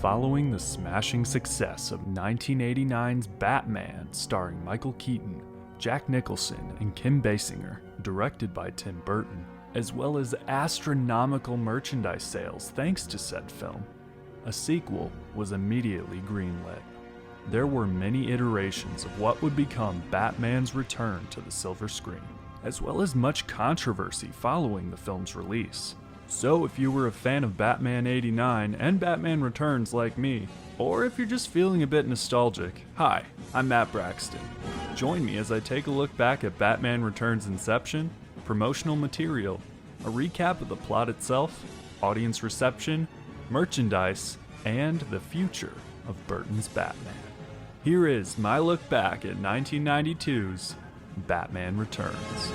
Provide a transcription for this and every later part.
Following the smashing success of 1989's Batman, starring Michael Keaton, Jack Nicholson, and Kim Basinger, directed by Tim Burton, as well as astronomical merchandise sales thanks to said film, a sequel was immediately greenlit. There were many iterations of what would become Batman's return to the silver screen, as well as much controversy following the film's release. So if you were a fan of Batman '89 and Batman Returns like me, or if you're just feeling a bit nostalgic, hi, I'm Matt Braxton. Join me as I take a look back at Batman Returns' Inception, promotional material, a recap of the plot itself, audience reception, merchandise, and the future of Burton's Batman. Here is my look back at 1992's Batman Returns.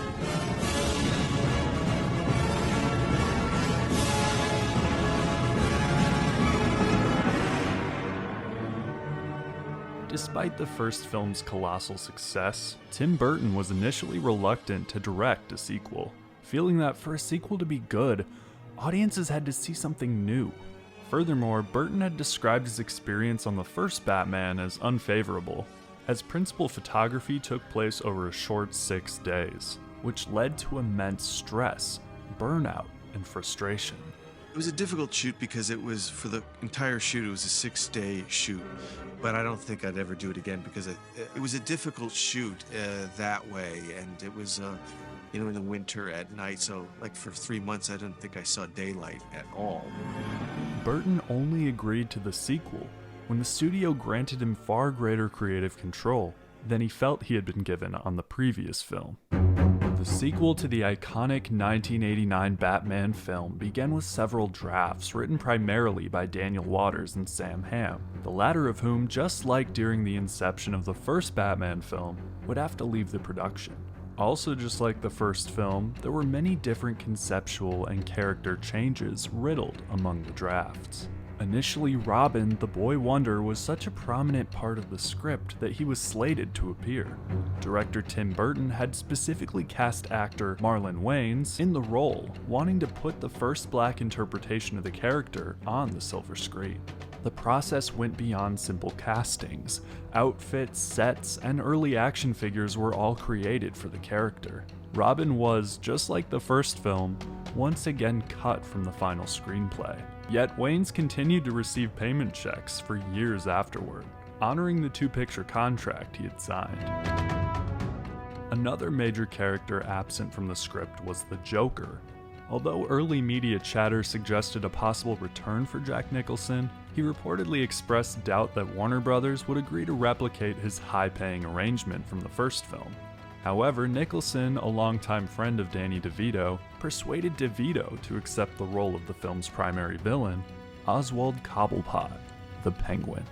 Despite the first film's colossal success, Tim Burton was initially reluctant to direct a sequel, feeling that for a sequel to be good, audiences had to see something new. Furthermore, Burton had described his experience on the first Batman as unfavorable, as principal photography took place over a short 6 days, which led to immense stress, burnout, and frustration. It was a difficult shoot because it was, for the entire shoot, it was a 6-day shoot. But I don't think I'd ever do it again because it was a difficult shoot that way. And it was, in the winter at night. So like for 3 months, I didn't think I saw daylight at all. Burton only agreed to the sequel when the studio granted him far greater creative control than he felt he had been given on the previous film. The sequel to the iconic 1989 Batman film began with several drafts written primarily by Daniel Waters and Sam Hamm, the latter of whom, just like during the inception of the first Batman film, would have to leave the production. Also, just like the first film, there were many different conceptual and character changes riddled among the drafts. Initially, Robin, the Boy Wonder, was such a prominent part of the script that he was slated to appear. Director Tim Burton had specifically cast actor Marlon Wayans in the role, wanting to put the first black interpretation of the character on the silver screen. The process went beyond simple castings. Outfits, sets, and early action figures were all created for the character. Robin was, just like the first film, once again cut from the final screenplay. Yet Wayans continued to receive payment checks for years afterward, honoring the 2-picture contract he had signed. Another major character absent from the script was the Joker. Although early media chatter suggested a possible return for Jack Nicholson, he reportedly expressed doubt that Warner Brothers would agree to replicate his high-paying arrangement from the first film. However, Nicholson, a longtime friend of Danny DeVito, persuaded DeVito to accept the role of the film's primary villain, Oswald Cobblepot, the Penguin.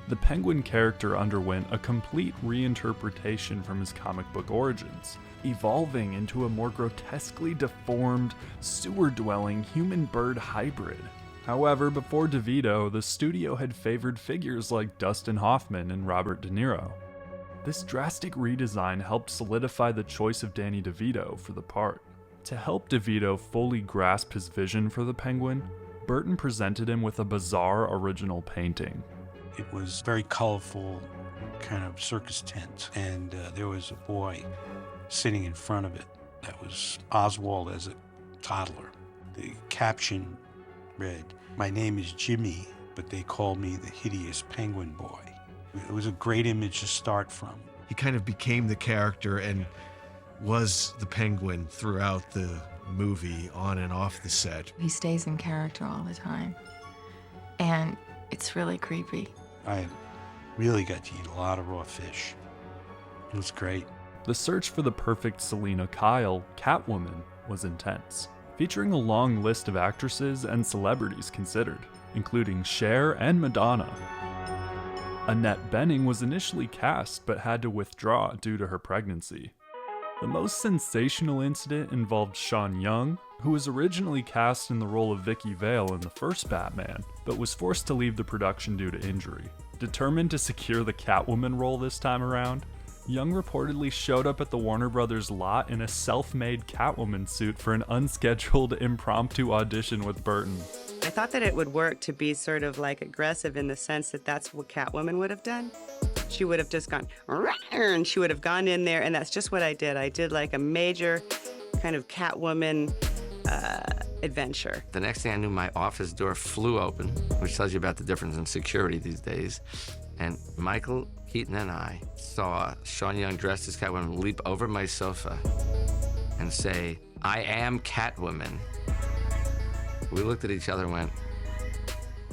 The Penguin character underwent a complete reinterpretation from his comic book origins, evolving into a more grotesquely deformed, sewer-dwelling human-bird hybrid. However, before DeVito, the studio had favored figures like Dustin Hoffman and Robert De Niro. This drastic redesign helped solidify the choice of Danny DeVito for the part. To help DeVito fully grasp his vision for the Penguin, Burton presented him with a bizarre original painting. It was very colorful, kind of circus tent, and there was a boy sitting in front of it. That was Oswald as a toddler. The caption read, "My name is Jimmy, but they call me the hideous penguin boy." It was a great image to start from. He kind of became the character and was the Penguin throughout the movie, on and off the set. He stays in character all the time, and it's really creepy. I really got to eat a lot of raw fish. It was great. The search for the perfect Selina Kyle, Catwoman, was intense, featuring a long list of actresses and celebrities considered, including Cher and Madonna. Annette Bening was initially cast but had to withdraw due to her pregnancy. The most sensational incident involved Sean Young, who was originally cast in the role of Vicky Vale in the first Batman, but was forced to leave the production due to injury. Determined to secure the Catwoman role this time around, Young reportedly showed up at the Warner Brothers lot in a self-made Catwoman suit for an unscheduled impromptu audition with Burton. I thought that it would work to be sort of like aggressive in the sense that that's what Catwoman would have done. She would have just gone, and she would have gone in there, and that's just what I did. I did like a major kind of Catwoman adventure. The next thing I knew, my office door flew open, which tells you about the difference in security these days. And Michael Keaton and I saw Sean Young dressed as Catwoman leap over my sofa and say, "I am Catwoman." We looked at each other and went,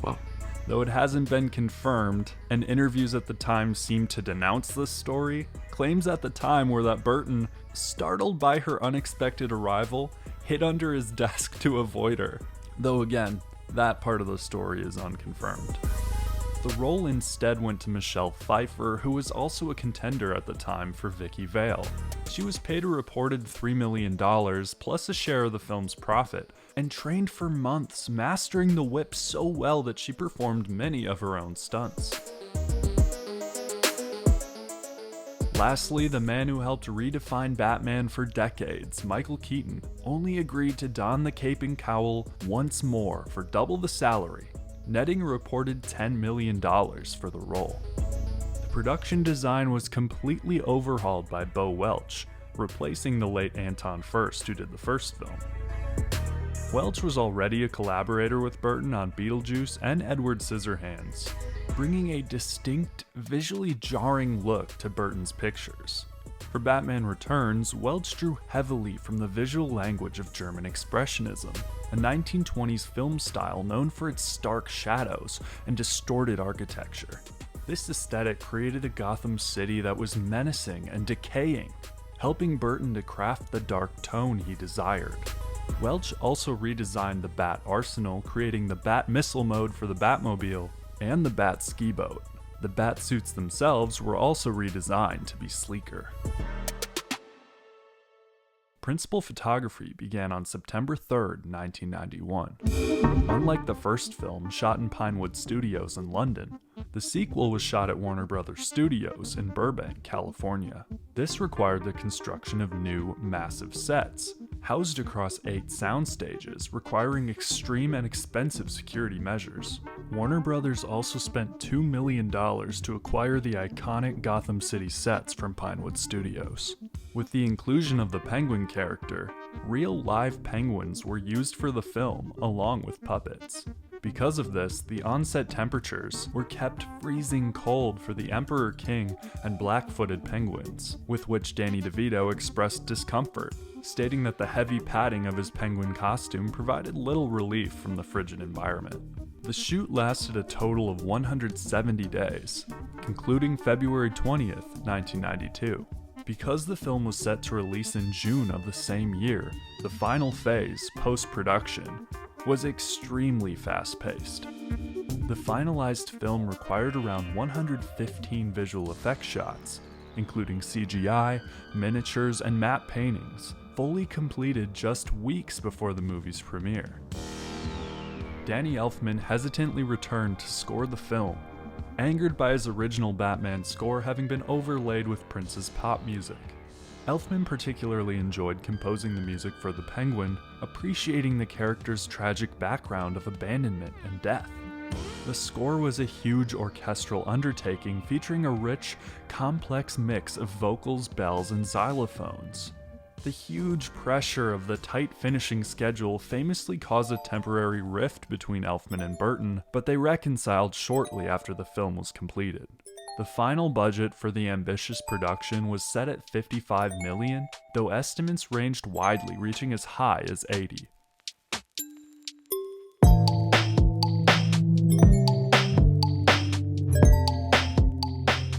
whoa. Though it hasn't been confirmed, and interviews at the time seemed to denounce this story, claims at the time were that Burton, startled by her unexpected arrival, hid under his desk to avoid her. Though again, that part of the story is unconfirmed. The role instead went to Michelle Pfeiffer, who was also a contender at the time for Vicky Vale. She was paid a reported $3 million plus a share of the film's profit, and trained for months, mastering the whip so well that she performed many of her own stunts. Lastly, the man who helped redefine Batman for decades, Michael Keaton, only agreed to don the cape and cowl once more for double the salary, netting a reported $10 million for the role. The production design was completely overhauled by Bo Welch, replacing the late Anton Furst, who did the first film. Welch was already a collaborator with Burton on Beetlejuice and Edward Scissorhands, bringing a distinct, visually jarring look to Burton's pictures. For Batman Returns, Welch drew heavily from the visual language of German Expressionism, a 1920s film style known for its stark shadows and distorted architecture. This aesthetic created a Gotham City that was menacing and decaying, helping Burton to craft the dark tone he desired. Welch also redesigned the Bat Arsenal, creating the Bat Missile mode for the Batmobile and the Bat Ski Boat. The bat suits themselves were also redesigned to be sleeker. Principal photography began on September 3rd, 1991. Unlike the first film, shot in Pinewood Studios in London, the sequel was shot at Warner Brothers Studios in Burbank, California. This required the construction of new, massive sets, housed across 8 sound stages, requiring extreme and expensive security measures. Warner Brothers also spent $2 million to acquire the iconic Gotham City sets from Pinewood Studios. With the inclusion of the Penguin character, real live penguins were used for the film, along with puppets. Because of this, the on-set temperatures were kept freezing cold for the Emperor King and black-footed penguins, with which Danny DeVito expressed discomfort, stating that the heavy padding of his penguin costume provided little relief from the frigid environment. The shoot lasted a total of 170 days, concluding February 20th, 1992. Because the film was set to release in June of the same year, the final phase, post-production, was extremely fast-paced. The finalized film required around 115 visual effects shots, including CGI, miniatures, and matte paintings, fully completed just weeks before the movie's premiere. Danny Elfman hesitantly returned to score the film, angered by his original Batman score having been overlaid with Prince's pop music. Elfman particularly enjoyed composing the music for the Penguin, appreciating the character's tragic background of abandonment and death. The score was a huge orchestral undertaking featuring a rich, complex mix of vocals, bells, and xylophones. The huge pressure of the tight finishing schedule famously caused a temporary rift between Elfman and Burton, but they reconciled shortly after the film was completed. The final budget for the ambitious production was set at $55 million, though estimates ranged widely, reaching as high as $80.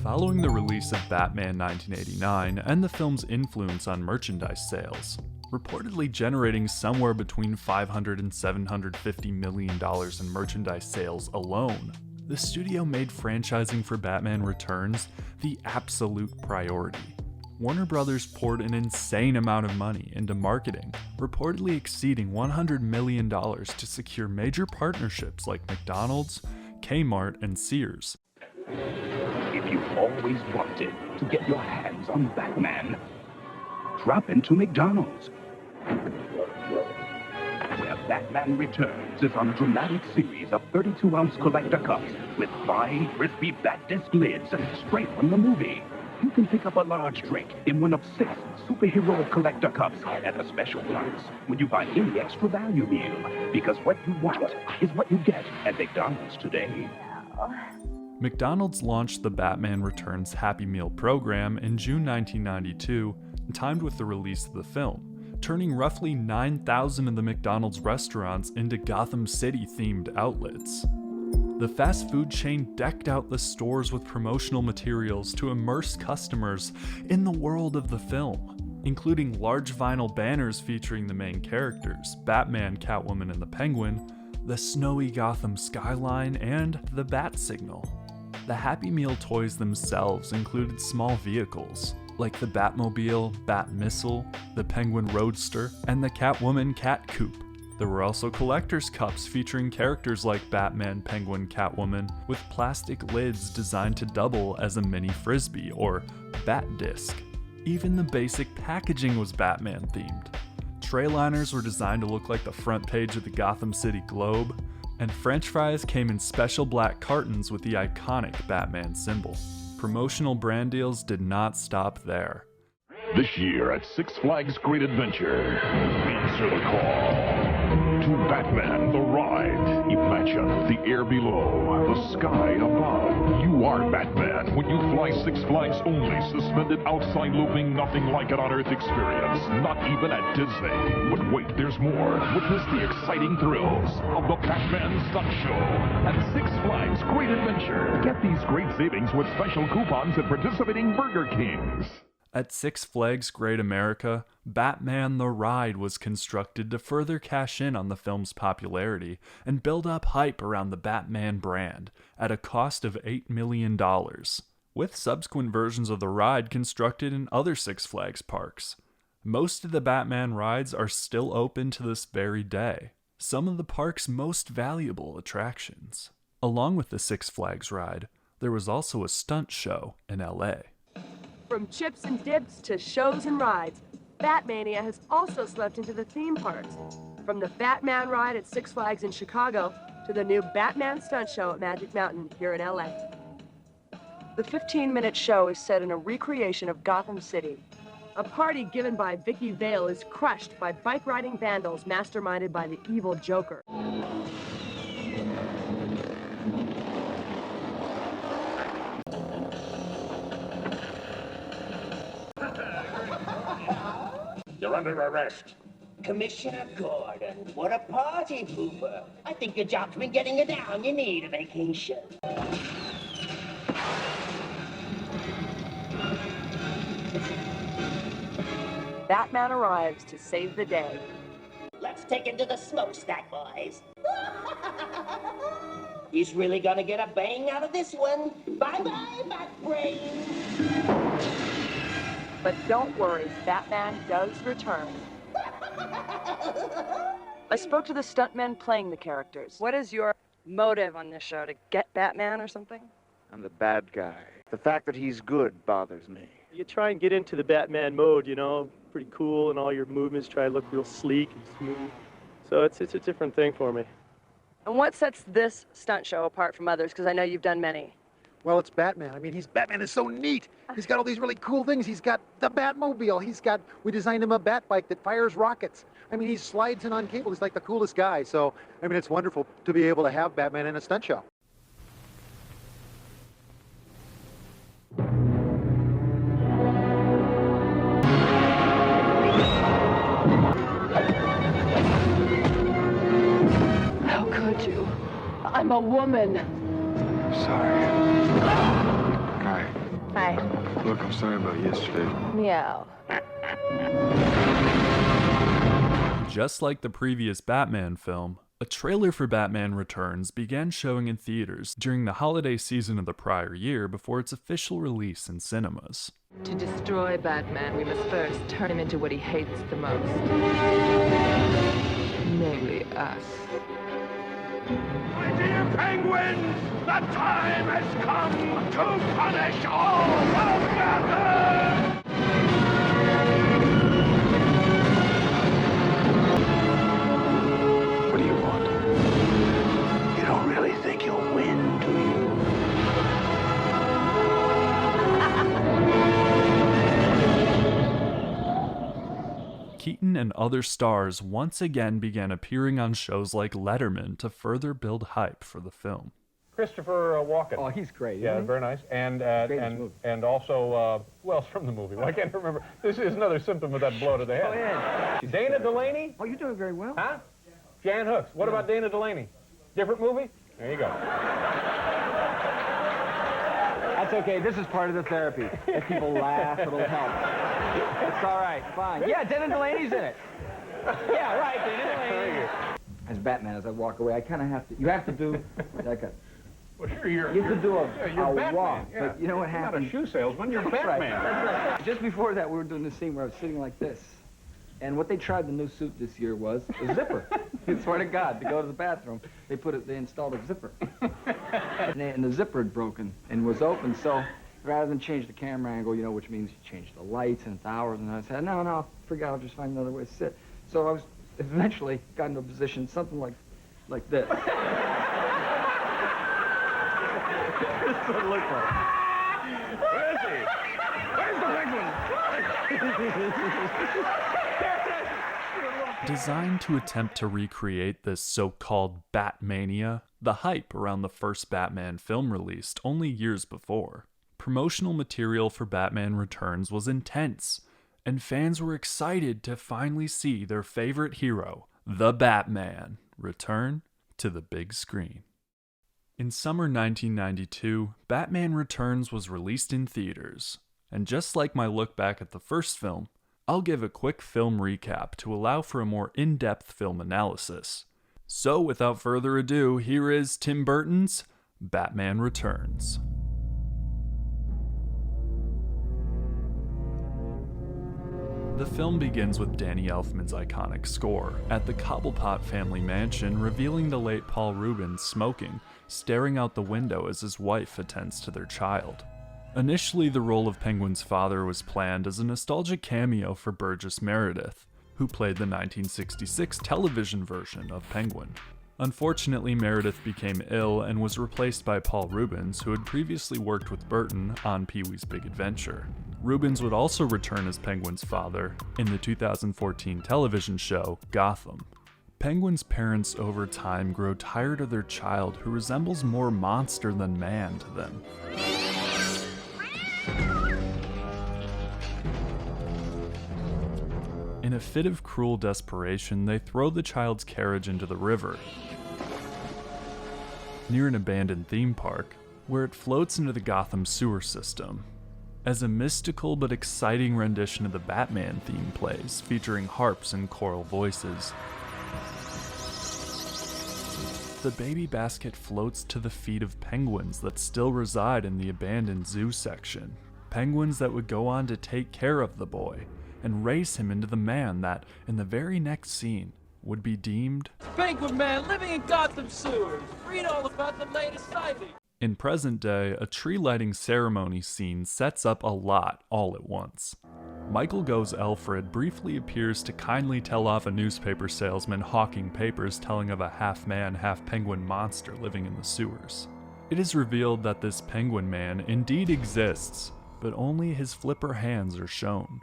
Following the release of Batman 1989 and the film's influence on merchandise sales, reportedly generating somewhere between $500 and $750 million in merchandise sales alone, the studio made franchising for Batman Returns the absolute priority. Warner Brothers poured an insane amount of money into marketing, reportedly exceeding $100 million to secure major partnerships like McDonald's, Kmart, and Sears. If you've always wanted to get your hands on Batman, drop into McDonald's, where Batman Returns is a dramatic series of 32-ounce collector cups with fine, crispy bat disc lids straight from the movie. You can pick up a large drink in one of 6 superhero collector cups at a special price when you buy any extra value meal. Because what you want is what you get at McDonald's today. McDonald's launched the Batman Returns Happy Meal program in June 1992, timed with the release of the film, turning roughly 9,000 of the McDonald's restaurants into Gotham City-themed outlets. The fast food chain decked out the stores with promotional materials to immerse customers in the world of the film, including large vinyl banners featuring the main characters, Batman, Catwoman, and the Penguin, the snowy Gotham skyline, and the bat signal. The Happy Meal toys themselves included small vehicles, like the Batmobile, Bat Missile, the Penguin Roadster, and the Catwoman Cat Coupe. There were also collector's cups featuring characters like Batman, Penguin, Catwoman, with plastic lids designed to double as a mini frisbee or bat disc. Even the basic packaging was Batman themed. Tray liners were designed to look like the front page of the Gotham City Globe, and French fries came in special black cartons with the iconic Batman symbol. Promotional brand deals did not stop there. This year at Six Flags Great Adventure, answer the call to Batman the Ride. Imagine the air below, the sky above. You are Batman when you fly Six Flags only suspended outside looping, nothing like an on-Earth experience, not even at Disney. But wait, there's more. Witness the exciting thrills of the Batman Stunt Show at Six Flags Great Adventure. Get these great savings with special coupons at participating Burger Kings. At Six Flags Great America, Batman the Ride was constructed to further cash in on the film's popularity and build up hype around the Batman brand at a cost of $8 million, with subsequent versions of the ride constructed in other Six Flags parks. Most of the Batman rides are still open to this very day, some of the park's most valuable attractions. Along with the Six Flags ride, there was also a stunt show in LA. From chips and dips to shows and rides, Batmania has also swept into the theme parks. From the Batman ride at Six Flags in Chicago to the new Batman stunt show at Magic Mountain here in LA. The 15-minute show is set in a recreation of Gotham City. A party given by Vicky Vale is crushed by bike-riding vandals masterminded by the evil Joker. You're under arrest. Commissioner Gordon, what a party pooper. I think your job's been getting you down. You need a vacation. Batman arrives to save the day. Let's take him to the smokestack, boys. He's really gonna get a bang out of this one. Bye-bye, Batbrain. But don't worry, Batman does return. I spoke to the stuntmen playing the characters. What is your motive on this show? To get Batman or something? I'm the bad guy. The fact that he's good bothers me. You try and get into the Batman mode, you know, pretty cool, and all your movements try to look real sleek and smooth. So it's a different thing for me. And what sets this stunt show apart from others? Because I know you've done many. Well, it's Batman. I mean, Batman is so neat. He's got all these really cool things. He's got the Batmobile. We designed him a bat bike that fires rockets. I mean, he slides in on cable. He's like the coolest guy. So, I mean, it's wonderful to be able to have Batman in a stunt show. How could you? I'm a woman. Sorry. Hi. Hi. Look, I'm sorry about yesterday. Meow. Just like the previous Batman film, a trailer for Batman Returns began showing in theaters during the holiday season of the prior year before its official release in cinemas. To destroy Batman, we must first turn him into what he hates the most. Namely us. My dear penguins, the time has come to punish all of Gotham! Keaton and other stars once again began appearing on shows like Letterman to further build hype for the film. Christopher Walken. Oh, he's great. Yeah, very nice. And also, who else from the movie? Well, I can't remember. This is another symptom of that blow to the head. Oh, yeah. Dana Delaney? Oh, you're doing very well. Huh? Jan Hooks. What about Dana Delaney? Different movie? There you go. That's okay. This is part of the therapy. If people laugh, it'll help. It's all right. Fine. Yeah, Dana Delaney's in it. Yeah, right. Dana Delaney. As Batman, as I walk away, I kind of have to. You have to do like a. Well, sure, you have to do a Batman, walk. yeah. But you know what happened? You're not a shoe salesman. You're Batman. That's right. Just before that, we were doing this scene where I was sitting like this. And what they tried the new suit this year was a zipper. I swear to God, to go to the bathroom, they installed a zipper. and the zipper had broken and was open, so rather than change the camera angle, you know, which means you change the lights and it's hours, and I said, no, forget, I'll just find another way to sit. So I was eventually got into a position, something like this. This is what it looked like. Where is he? Where's the penguin? Designed to attempt to recreate this so-called Batmania, the hype around the first Batman film released only years before, promotional material for Batman Returns was intense, and fans were excited to finally see their favorite hero, the Batman, return to the big screen. In summer 1992, Batman Returns was released in theaters, and just like my look back at the first film, I'll give a quick film recap to allow for a more in-depth film analysis. So without further ado, here is Tim Burton's Batman Returns. The film begins with Danny Elfman's iconic score at the Cobblepot family mansion, revealing the late Paul Rubens smoking, staring out the window as his wife attends to their child. Initially, the role of Penguin's father was planned as a nostalgic cameo for Burgess Meredith, who played the 1966 television version of Penguin. Unfortunately, Meredith became ill and was replaced by Paul Rubens, who had previously worked with Burton on Pee-wee's Big Adventure. Rubens would also return as Penguin's father in the 2014 television show Gotham. Penguin's parents over time grow tired of their child, who resembles more monster than man to them. In a fit of cruel desperation, they throw the child's carriage into the river, near an abandoned theme park, where it floats into the Gotham sewer system. As a mystical but exciting rendition of the Batman theme plays, featuring harps and choral voices, the baby basket floats to the feet of penguins that still reside in the abandoned zoo section. Penguins that would go on to take care of the boy and raise him into the man that, in the very next scene, would be deemed Penguin Man living in Gotham sewers. Read all about the latest sighting. In present day, a tree lighting ceremony scene sets up a lot all at once. Michael Go's Alfred briefly appears to kindly tell off a newspaper salesman hawking papers telling of a half-man, half-penguin monster living in the sewers. It is revealed that this penguin man indeed exists, but only his flipper hands are shown.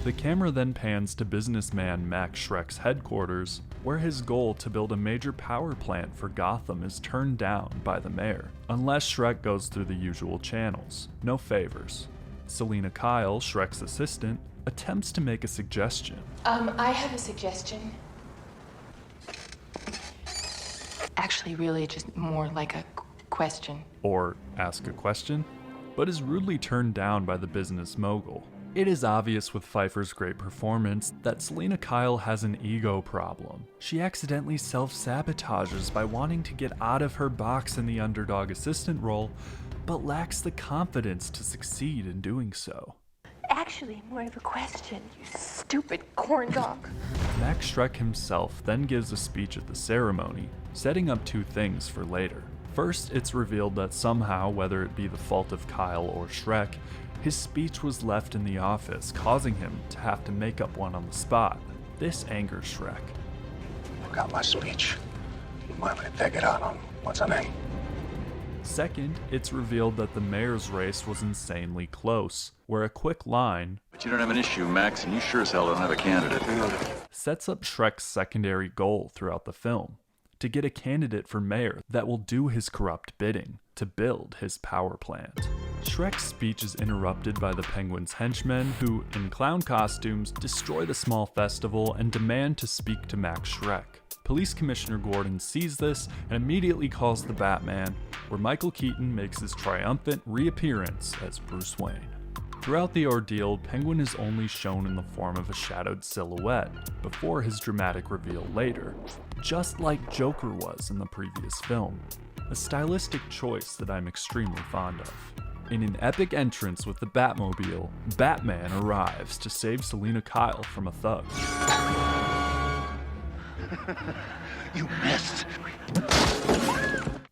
The camera then pans to businessman Max Schreck's headquarters, where his goal to build a major power plant for Gotham is turned down by the mayor, unless Schreck goes through the usual channels. No favors. Selina Kyle, Schreck's assistant, attempts to make a suggestion. I have a suggestion. Actually, really just more like a question. Or ask a question, but is rudely turned down by the business mogul. It is obvious with Pfeiffer's great performance that Selina Kyle has an ego problem. She accidentally self-sabotages by wanting to get out of her box in the underdog assistant role, but lacks the confidence to succeed in doing so. Actually, more of a question, you stupid corn dog. Max Schreck himself then gives a speech at the ceremony, setting up two things for later. First, it's revealed that somehow, whether it be the fault of Kyle or Schreck, his speech was left in the office, causing him to have to make up one on the spot. This angers Schreck. I got my speech. You might want to take it out on what's her name. Second, it's revealed that the mayor's race was insanely close, where a quick line, But you don't have an issue, Max, and you sure as hell don't have a candidate. Sets up Shrek's secondary goal throughout the film, to get a candidate for mayor that will do his corrupt bidding, to build his power plant. Shrek's speech is interrupted by the Penguin's henchmen who, in clown costumes, destroy the small festival and demand to speak to Max Schreck. Police Commissioner Gordon sees this and immediately calls the Batman, where Michael Keaton makes his triumphant reappearance as Bruce Wayne. Throughout the ordeal, Penguin is only shown in the form of a shadowed silhouette, before his dramatic reveal later, just like Joker was in the previous film. A stylistic choice that I'm extremely fond of. In an epic entrance with the Batmobile, Batman arrives to save Selina Kyle from a thug. You missed.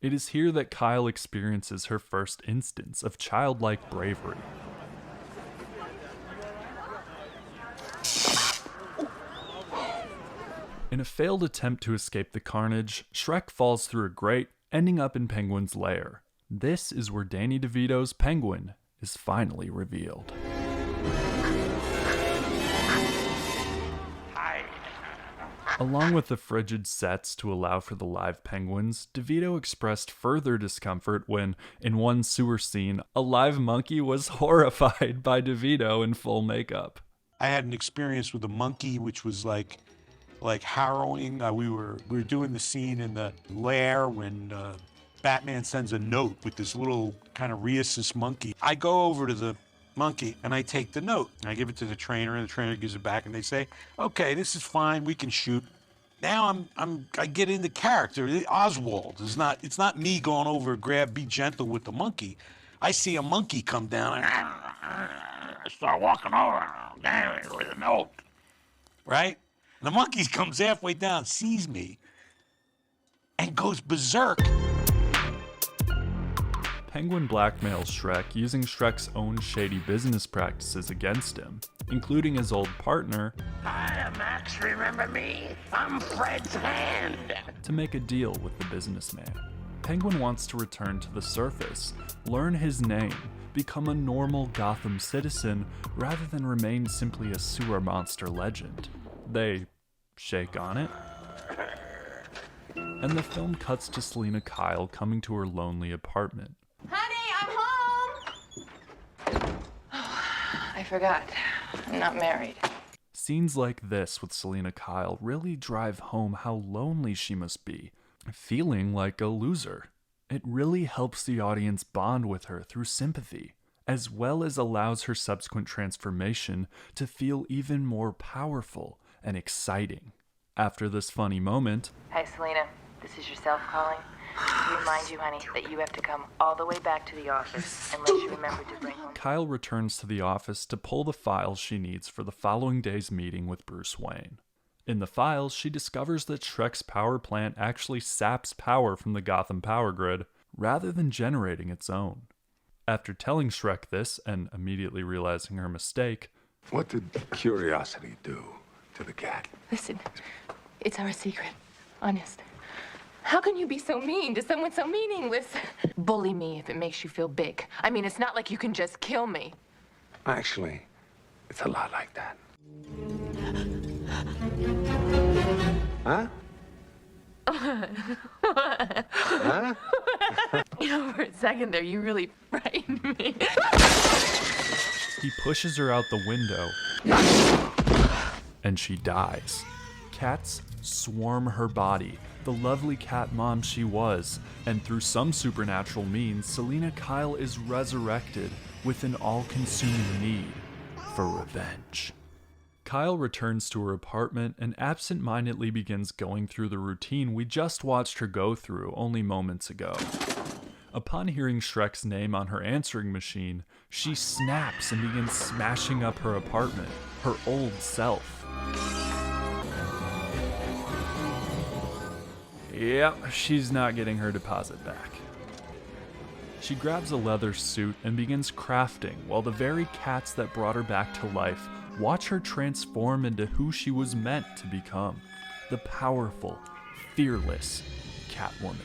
It is here that Kyle experiences her first instance of childlike bravery. In a failed attempt to escape the carnage, Schreck falls through a grate, ending up in Penguin's lair. This is where Danny DeVito's Penguin is finally revealed. Along with the frigid sets to allow for the live penguins, DeVito expressed further discomfort when, in one sewer scene, a live monkey was horrified by DeVito in full makeup. I had an experience with a monkey which was like harrowing. We were doing the scene in the lair when Batman sends a note with this little kind of rhesus monkey. I go over to the monkey and I take the note. I give it to the trainer and the trainer gives it back and they say, okay, this is fine, we can shoot. Now I get into character. Oswald is not, it's not me going over, be gentle with the monkey. I see a monkey come down and I start walking over with a note, right? The monkey comes halfway down, sees me, and goes berserk. Penguin blackmails Schreck using Schreck's own shady business practices against him, including his old partner, Hiya, Max, remember me? I'm Fred's hand. to make a deal with the businessman. Penguin wants to return to the surface, learn his name, become a normal Gotham citizen rather than remain simply a sewer monster legend. They shake on it. And the film cuts to Selina Kyle coming to her lonely apartment. Honey, I'm home! I forgot. I'm not married. Scenes like this with Selina Kyle really drive home how lonely she must be, feeling like a loser. It really helps the audience bond with her through sympathy, as well as allows her subsequent transformation to feel even more powerful and exciting. After this funny moment, Hi, Selena. This is yourself calling. To remind you, honey, that you have to come all the way back to the office unless you remember to bring home... Kyle returns to the office to pull the files she needs for the following day's meeting with Bruce Wayne. In the files, she discovers that Shrek's power plant actually saps power from the Gotham power grid, rather than generating its own. After telling Schreck this, and immediately realizing her mistake, What did curiosity do to the cat? Listen, it's our secret. Honest. How can you be so mean to someone so meaningless? Bully me if it makes you feel big. I mean, it's not like you can just kill me. Actually, it's a lot like that. Huh? Huh? You know, for a second there, you really frightened me. he pushes her out the window, and she dies. Cats swarm her body, the lovely cat mom she was, and through some supernatural means, Selina Kyle is resurrected with an all-consuming need for revenge. Kyle returns to her apartment and absent-mindedly begins going through the routine we just watched her go through only moments ago. Upon hearing Shrek's name on her answering machine, she snaps and begins smashing up her apartment, her old self. Yep, she's not getting her deposit back. She grabs a leather suit and begins crafting while the very cats that brought her back to life watch her transform into who she was meant to become, the powerful, fearless Catwoman.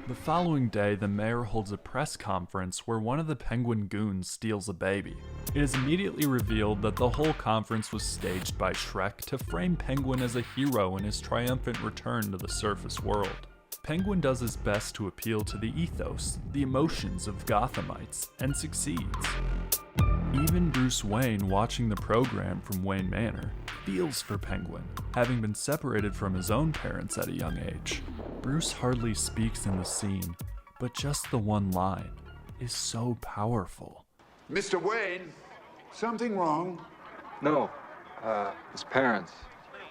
The following day, the mayor holds a press conference where one of the Penguin goons steals a baby. It is immediately revealed that the whole conference was staged by Shrek to frame Penguin as a hero in his triumphant return to the surface world. Penguin does his best to appeal to the ethos, the emotions of Gothamites, and succeeds. Even Bruce Wayne, watching the program from Wayne Manor, feels for Penguin, having been separated from his own parents at a young age. Bruce hardly speaks in the scene, but just the one line is so powerful. Mr. Wayne, something wrong? No, his parents.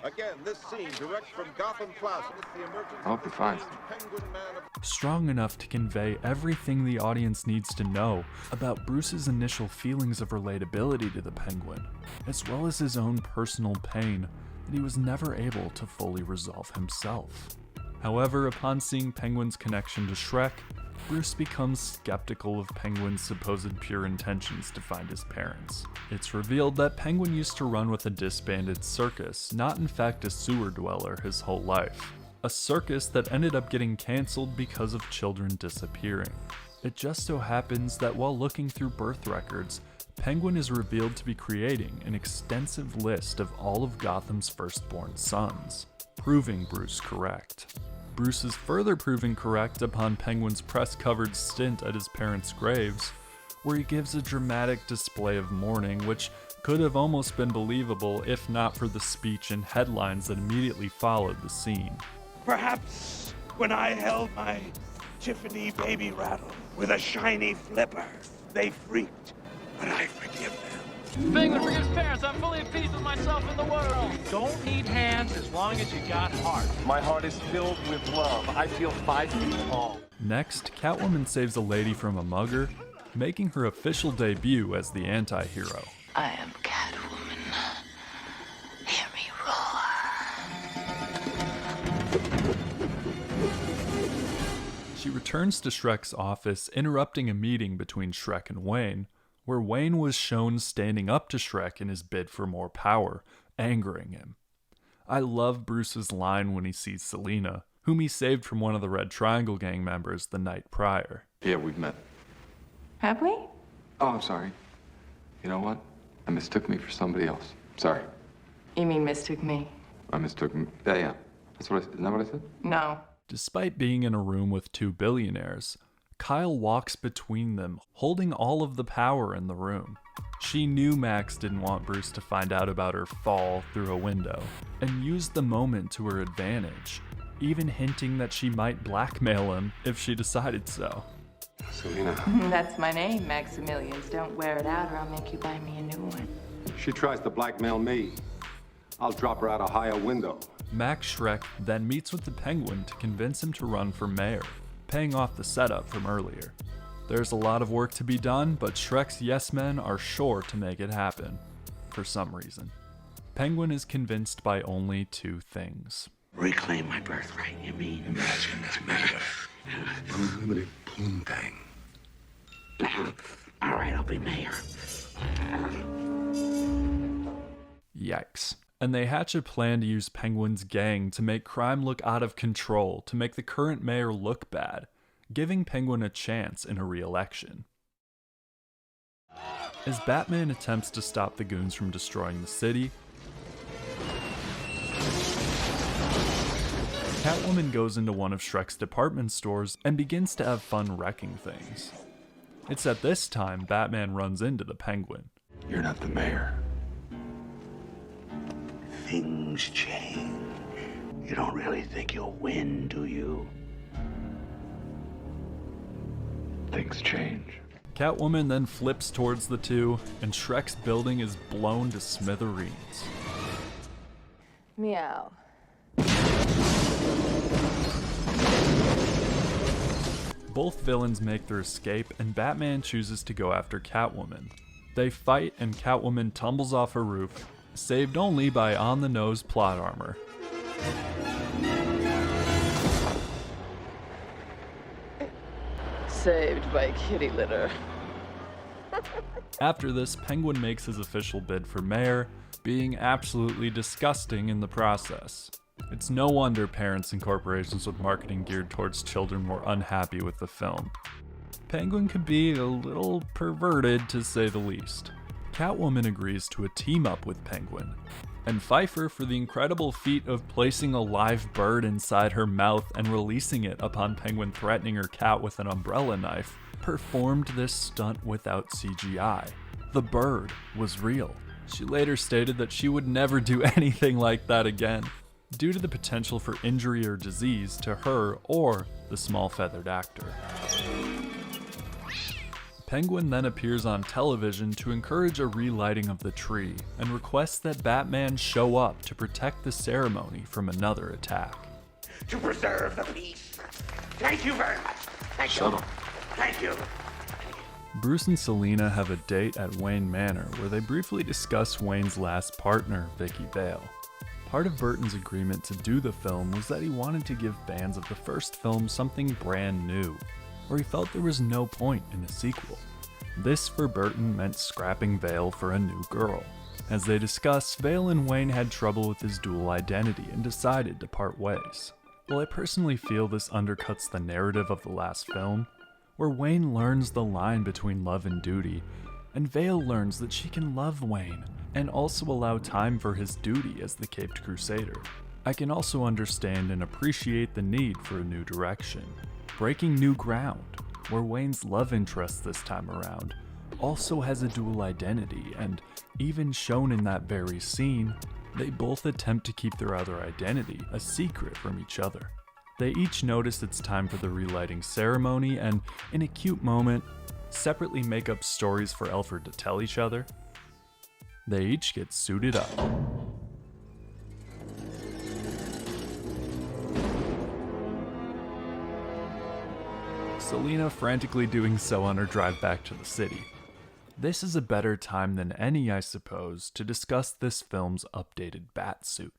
Again, this scene direct from Gotham Plaza. The emergency. I hope he finds them. Strong enough to convey everything the audience needs to know about Bruce's initial feelings of relatability to the Penguin, as well as his own personal pain that he was never able to fully resolve himself. However, upon seeing Penguin's connection to Shrek, Bruce becomes skeptical of Penguin's supposed pure intentions to find his parents. It's revealed that Penguin used to run with a disbanded circus, not in fact a sewer dweller his whole life. A circus that ended up getting cancelled because of children disappearing. It just so happens that while looking through birth records, Penguin is revealed to be creating an extensive list of all of Gotham's firstborn sons, proving Bruce correct. Bruce is further proven correct upon Penguin's press-covered stint at his parents' graves, where he gives a dramatic display of mourning which could have almost been believable if not for the speech and headlines that immediately followed the scene. Perhaps when I held my Tiffany baby rattle with a shiny flipper, they freaked, but I forgive them. Penguin forgives parents. I'm fully at peace with myself and the world. Don't need hands as long as you got heart. My heart is filled with love. I feel 5 feet tall. Next, Catwoman saves a lady from a mugger, making her official debut as the anti-hero. I am Catwoman. Hear me roar. She returns to Shrek's office, interrupting a meeting between Shrek and Wayne, where Wayne was shown standing up to Shrek in his bid for more power, angering him. I love Bruce's line when he sees Selina, whom he saved from one of the Red Triangle gang members the night prior. Yeah, we've met. Have we? Oh, I'm sorry. You know what? I mistook me for somebody else. Sorry. You mean mistook me? I mistook me. Yeah. That's what isn't that what I said? No. Despite being in a room with two billionaires, Kyle walks between them, holding all of the power in the room. She knew Max didn't want Bruce to find out about her fall through a window, and used the moment to her advantage, even hinting that she might blackmail him if she decided so. Selina. That's my name, Maximilians. Don't wear it out or I'll make you buy me a new one. She tries to blackmail me. I'll drop her out a higher window. Max Shrek then meets with the Penguin to convince him to run for mayor, paying off the setup from earlier. There's a lot of work to be done, but Shrek's yes men are sure to make it happen, for some reason. Penguin is convinced by only two things. Reclaim my birthright, you mean? Imagine this matter. Unlimited poontang. All right, I'll be mayor. Yikes. And they hatch a plan to use Penguin's gang to make crime look out of control, to make the current mayor look bad, giving Penguin a chance in a re-election. As Batman attempts to stop the goons from destroying the city, Catwoman goes into one of Shrek's department stores and begins to have fun wrecking things. It's at this time Batman runs into the Penguin. You're not the mayor. Things change. You don't really think you'll win, do you? Things change. Catwoman then flips towards the two, and Shrek's building is blown to smithereens. Meow. Both villains make their escape, and Batman chooses to go after Catwoman. They fight, and Catwoman tumbles off a roof, saved only by on-the-nose plot armor. Saved by kitty litter. After this, Penguin makes his official bid for mayor, being absolutely disgusting in the process. It's no wonder parents and corporations with marketing geared towards children were unhappy with the film. Penguin could be a little perverted, to say the least. Catwoman agrees to a team-up with Penguin, and Pfeiffer, for the incredible feat of placing a live bird inside her mouth and releasing it upon Penguin threatening her cat with an umbrella knife, performed this stunt without CGI. The bird was real. She later stated that she would never do anything like that again, due to the potential for injury or disease to her or the small feathered actor. Penguin then appears on television to encourage a relighting of the tree and requests that Batman show up to protect the ceremony from another attack. To preserve the peace. Thank you very much. Thank you. Thank you. Bruce and Selina have a date at Wayne Manor where they briefly discuss Wayne's last partner, Vicky Vale. Part of Burton's agreement to do the film was that he wanted to give fans of the first film something brand new, or he felt there was no point in a sequel. This for Burton meant scrapping Vale for a new girl. As they discuss, Vale and Wayne had trouble with his dual identity and decided to part ways. While I personally feel this undercuts the narrative of the last film, where Wayne learns the line between love and duty, and Vale learns that she can love Wayne and also allow time for his duty as the Caped Crusader. I can also understand and appreciate the need for a new direction, breaking new ground, where Wayne's love interest this time around also has a dual identity, and even shown in that very scene, they both attempt to keep their other identity a secret from each other. They each notice it's time for the relighting ceremony, and in a cute moment, separately make up stories for Alfred to tell each other. They each get suited up. Selina frantically doing so on her drive back to the city. This is a better time than any, I suppose, to discuss this film's updated bat suit.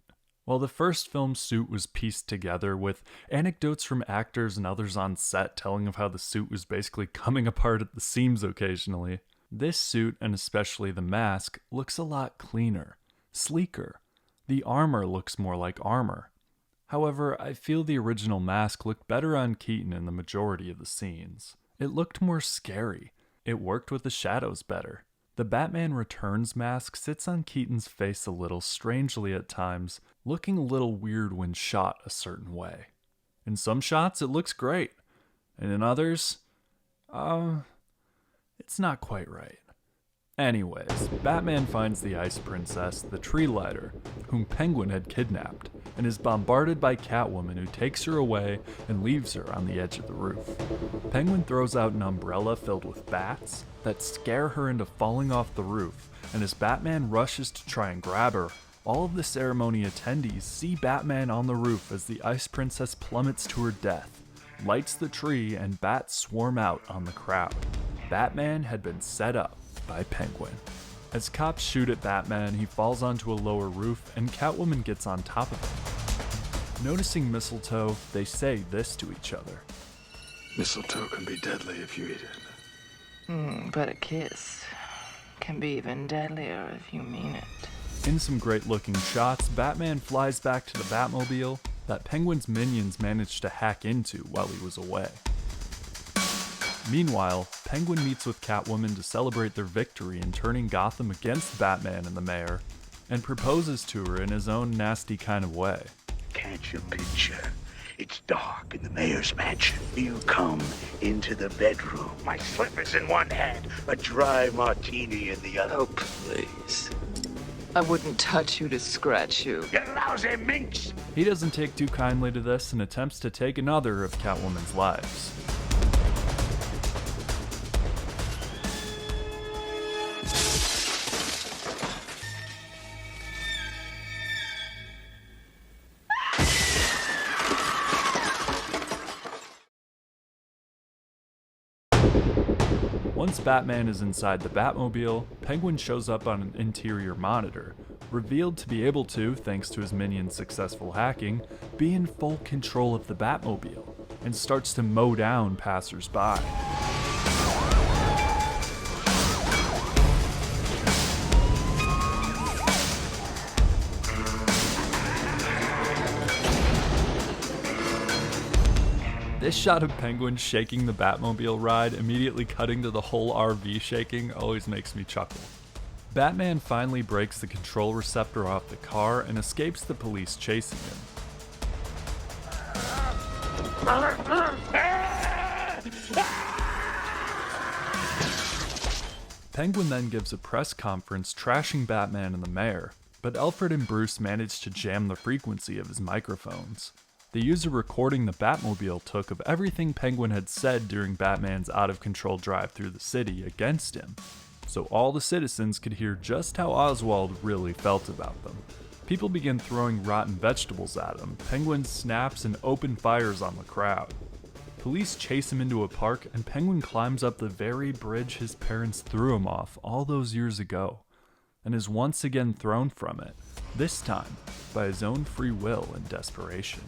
While the first film's suit was pieced together with anecdotes from actors and others on set telling of how the suit was basically coming apart at the seams occasionally, this suit, and especially the mask, looks a lot cleaner, sleeker. The armor looks more like armor. However, I feel the original mask looked better on Keaton in the majority of the scenes. It looked more scary. It worked with the shadows better. The Batman Returns mask sits on Keaton's face a little strangely at times, looking a little weird when shot a certain way. In some shots, it looks great, and in others, it's not quite right. Anyways, Batman finds the Ice Princess, the tree lighter, whom Penguin had kidnapped, and is bombarded by Catwoman, who takes her away and leaves her on the edge of the roof. Penguin throws out an umbrella filled with bats that scare her into falling off the roof, and as Batman rushes to try and grab her, all of the ceremony attendees see Batman on the roof as the Ice Princess plummets to her death, lights the tree, and bats swarm out on the crowd. Batman had been set up by Penguin. As cops shoot at Batman, he falls onto a lower roof and Catwoman gets on top of him. Noticing mistletoe, they say this to each other. Mistletoe can be deadly if you eat it. But a kiss can be even deadlier if you mean it. In some great looking shots, Batman flies back to the Batmobile that Penguin's minions managed to hack into while he was away. Meanwhile, Penguin meets with Catwoman to celebrate their victory in turning Gotham against Batman and the mayor, and proposes to her in his own nasty kind of way. Can't you picture? It's dark in the mayor's mansion. You come into the bedroom, my slippers in one hand, a dry martini in the other. Oh, please. I wouldn't touch you to scratch you. You lousy minx! He doesn't take too kindly to this and attempts to take another of Catwoman's lives. Once Batman is inside the Batmobile, Penguin shows up on an interior monitor, revealed to be able to, thanks to his minion's successful hacking, be in full control of the Batmobile, and starts to mow down passers-by. This shot of Penguin shaking the Batmobile ride, immediately cutting to the whole RV shaking, always makes me chuckle. Batman finally breaks the control receptor off the car and escapes the police chasing him. Penguin then gives a press conference trashing Batman and the mayor, but Alfred and Bruce manage to jam the frequency of his microphones. They use a recording the Batmobile took of everything Penguin had said during Batman's out-of-control drive through the city against him, so all the citizens could hear just how Oswald really felt about them. People begin throwing rotten vegetables at him, Penguin snaps and open fires on the crowd. Police chase him into a park, and Penguin climbs up the very bridge his parents threw him off all those years ago, and is once again thrown from it, this time by his own free will and desperation,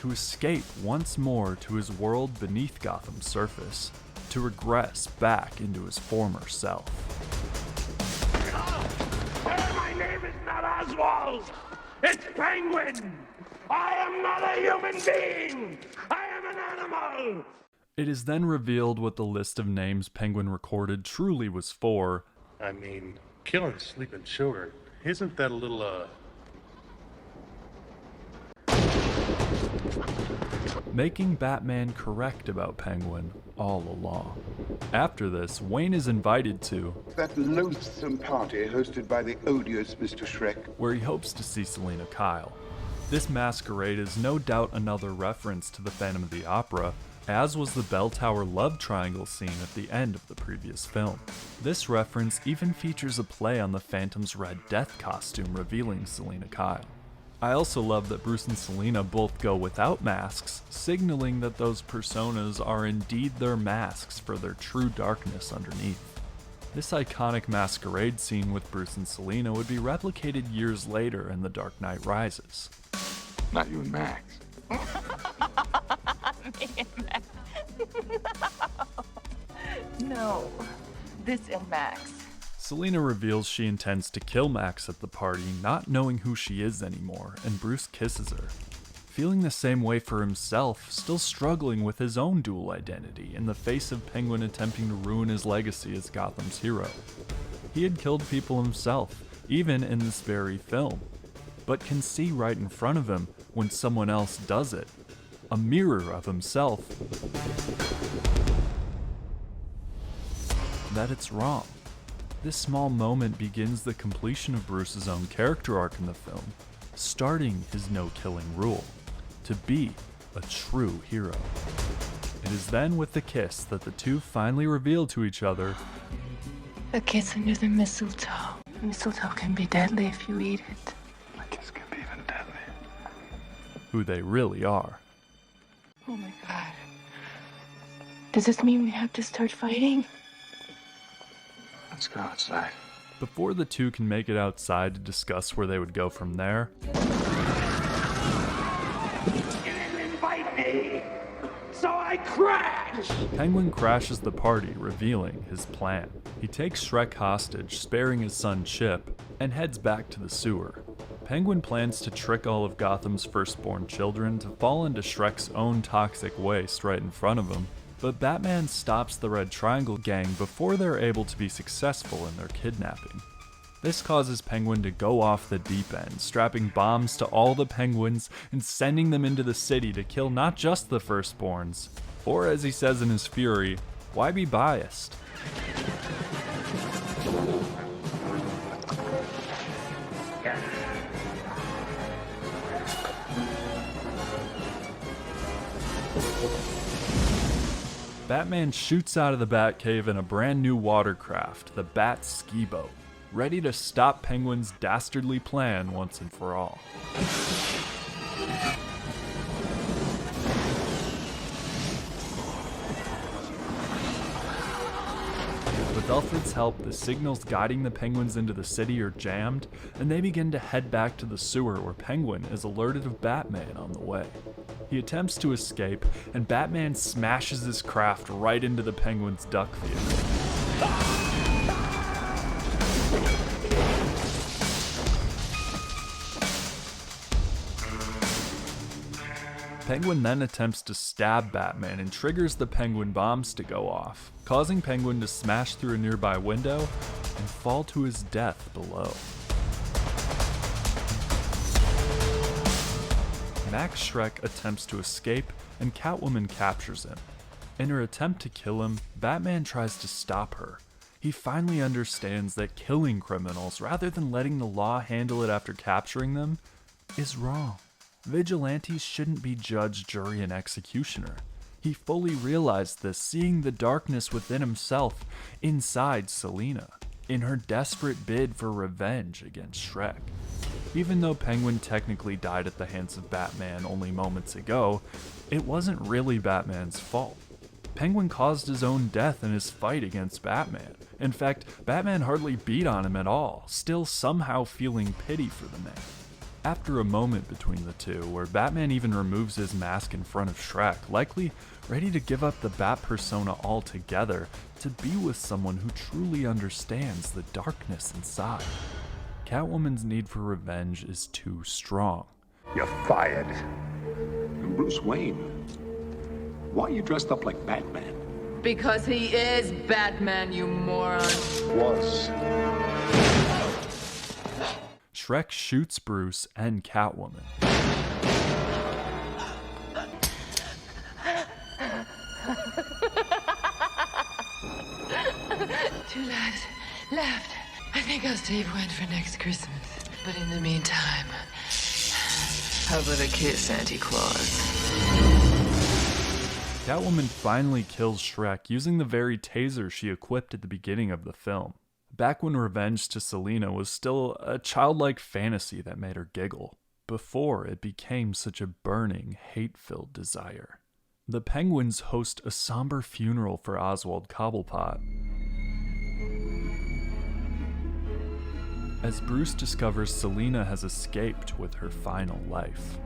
to escape once more to his world beneath Gotham's surface, to regress back into his former self. My name is not Oswald! It's Penguin! I am not a human being! I am an animal! It is then revealed what the list of names Penguin recorded truly was for. I mean, killing sleeping children, isn't that a little, Making Batman correct about Penguin all along. After this, Wayne is invited to that loathsome party hosted by the odious Mr. Shrek, where he hopes to see Selina Kyle. This masquerade is no doubt another reference to the Phantom of the Opera, as was the Bell Tower love triangle scene at the end of the previous film. This reference even features a play on the Phantom's Red Death costume revealing Selina Kyle. I also love that Bruce and Selina both go without masks, signaling that those personas are indeed their masks for their true darkness underneath. This iconic masquerade scene with Bruce and Selina would be replicated years later in The Dark Knight Rises. not you and Max. Me and Max. No. This and Max. Selina reveals she intends to kill Max at the party, not knowing who she is anymore, and Bruce kisses her. Feeling the same way for himself, still struggling with his own dual identity in the face of Penguin attempting to ruin his legacy as Gotham's hero. He had killed people himself, even in this very film, but can see right in front of him when someone else does it. A mirror of himself. That it's wrong. This small moment begins the completion of Bruce's own character arc in the film, starting his no-killing rule, to be a true hero. It is then with the kiss that the two finally reveal to each other A kiss under the mistletoe. Mistletoe can be deadly if you eat it. A kiss can be even deadly. who they really are. Oh my God. Does this mean we have to start fighting? Let's go outside. Before the two can make it outside to discuss where they would go from there, Invite me, so I crash! Penguin crashes the party, revealing his plan. He takes Shrek hostage, sparing his son Chip, and heads back to the sewer. Penguin plans to trick all of Gotham's firstborn children to fall into Shrek's own toxic waste right in front of him, but Batman stops the Red Triangle gang before they're able to be successful in their kidnapping. This causes Penguin to go off the deep end, strapping bombs to all the penguins and sending them into the city to kill not just the firstborns, or as he says in his fury, why be biased? Batman shoots out of the Batcave in a brand new watercraft, the Bat Ski Boat, ready to stop Penguin's dastardly plan once and for all. With Alfred's help, the signals guiding the Penguins into the city are jammed, and they begin to head back to the sewer where Penguin is alerted of Batman on the way. He attempts to escape, and Batman smashes his craft right into the Penguin's duck vehicle. Penguin then attempts to stab Batman and triggers the Penguin bombs to go off, causing Penguin to smash through a nearby window and fall to his death below. Max Schreck attempts to escape and Catwoman captures him. In her attempt to kill him, Batman tries to stop her. He finally understands that killing criminals rather than letting the law handle it after capturing them is wrong. Vigilantes shouldn't be judge, jury, and executioner. He fully realized this, seeing the darkness within himself inside Selina, in her desperate bid for revenge against Schreck. Even though Penguin technically died at the hands of Batman only moments ago, it wasn't really Batman's fault. Penguin caused his own death in his fight against Batman. In fact, Batman hardly beat on him at all, still somehow feeling pity for the man. After a moment between the two, where Batman even removes his mask in front of Schreck, likely ready to give up the Bat persona altogether to be with someone who truly understands the darkness inside, Catwoman's need for revenge is too strong. You're fired. And Bruce Wayne, why are you dressed up like Batman? Because he is Batman, you moron. Was. Schreck shoots Bruce and Catwoman. Two lives left. I think I'll save one for next Christmas. But in the meantime, how about a kiss, Santa Claus? Catwoman finally kills Schreck using the very taser she equipped at the beginning of the film. Back when revenge to Selina was still a childlike fantasy that made her giggle, before it became such a burning, hate-filled desire. The Penguins host a somber funeral for Oswald Cobblepot. As Bruce discovers Selina has escaped with her final life.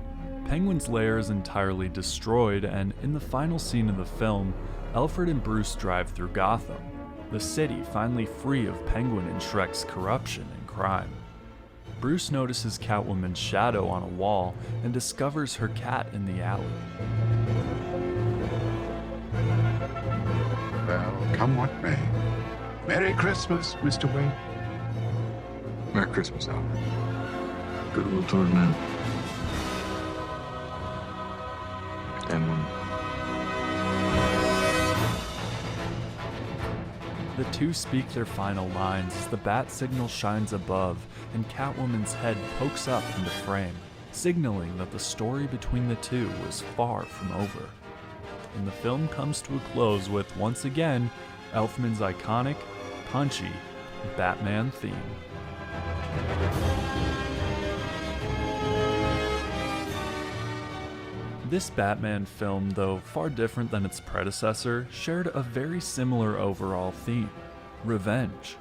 Penguin's lair is entirely destroyed, and in the final scene of the film, Alfred and Bruce drive through Gotham, the city finally free of Penguin and Schreck's corruption and crime. Bruce notices Catwoman's shadow on a wall and discovers her cat in the alley. Well, come what may. Merry Christmas, Mr. Wayne. Merry Christmas, Alfred. Goodwill toward men. And women. The two speak their final lines as the bat signal shines above and Catwoman's head pokes up into frame, signaling that the story between the two was far from over. And the film comes to a close with, once again, Elfman's iconic, punchy Batman theme. This Batman film, though far different than its predecessor, shared a very similar overall theme: revenge.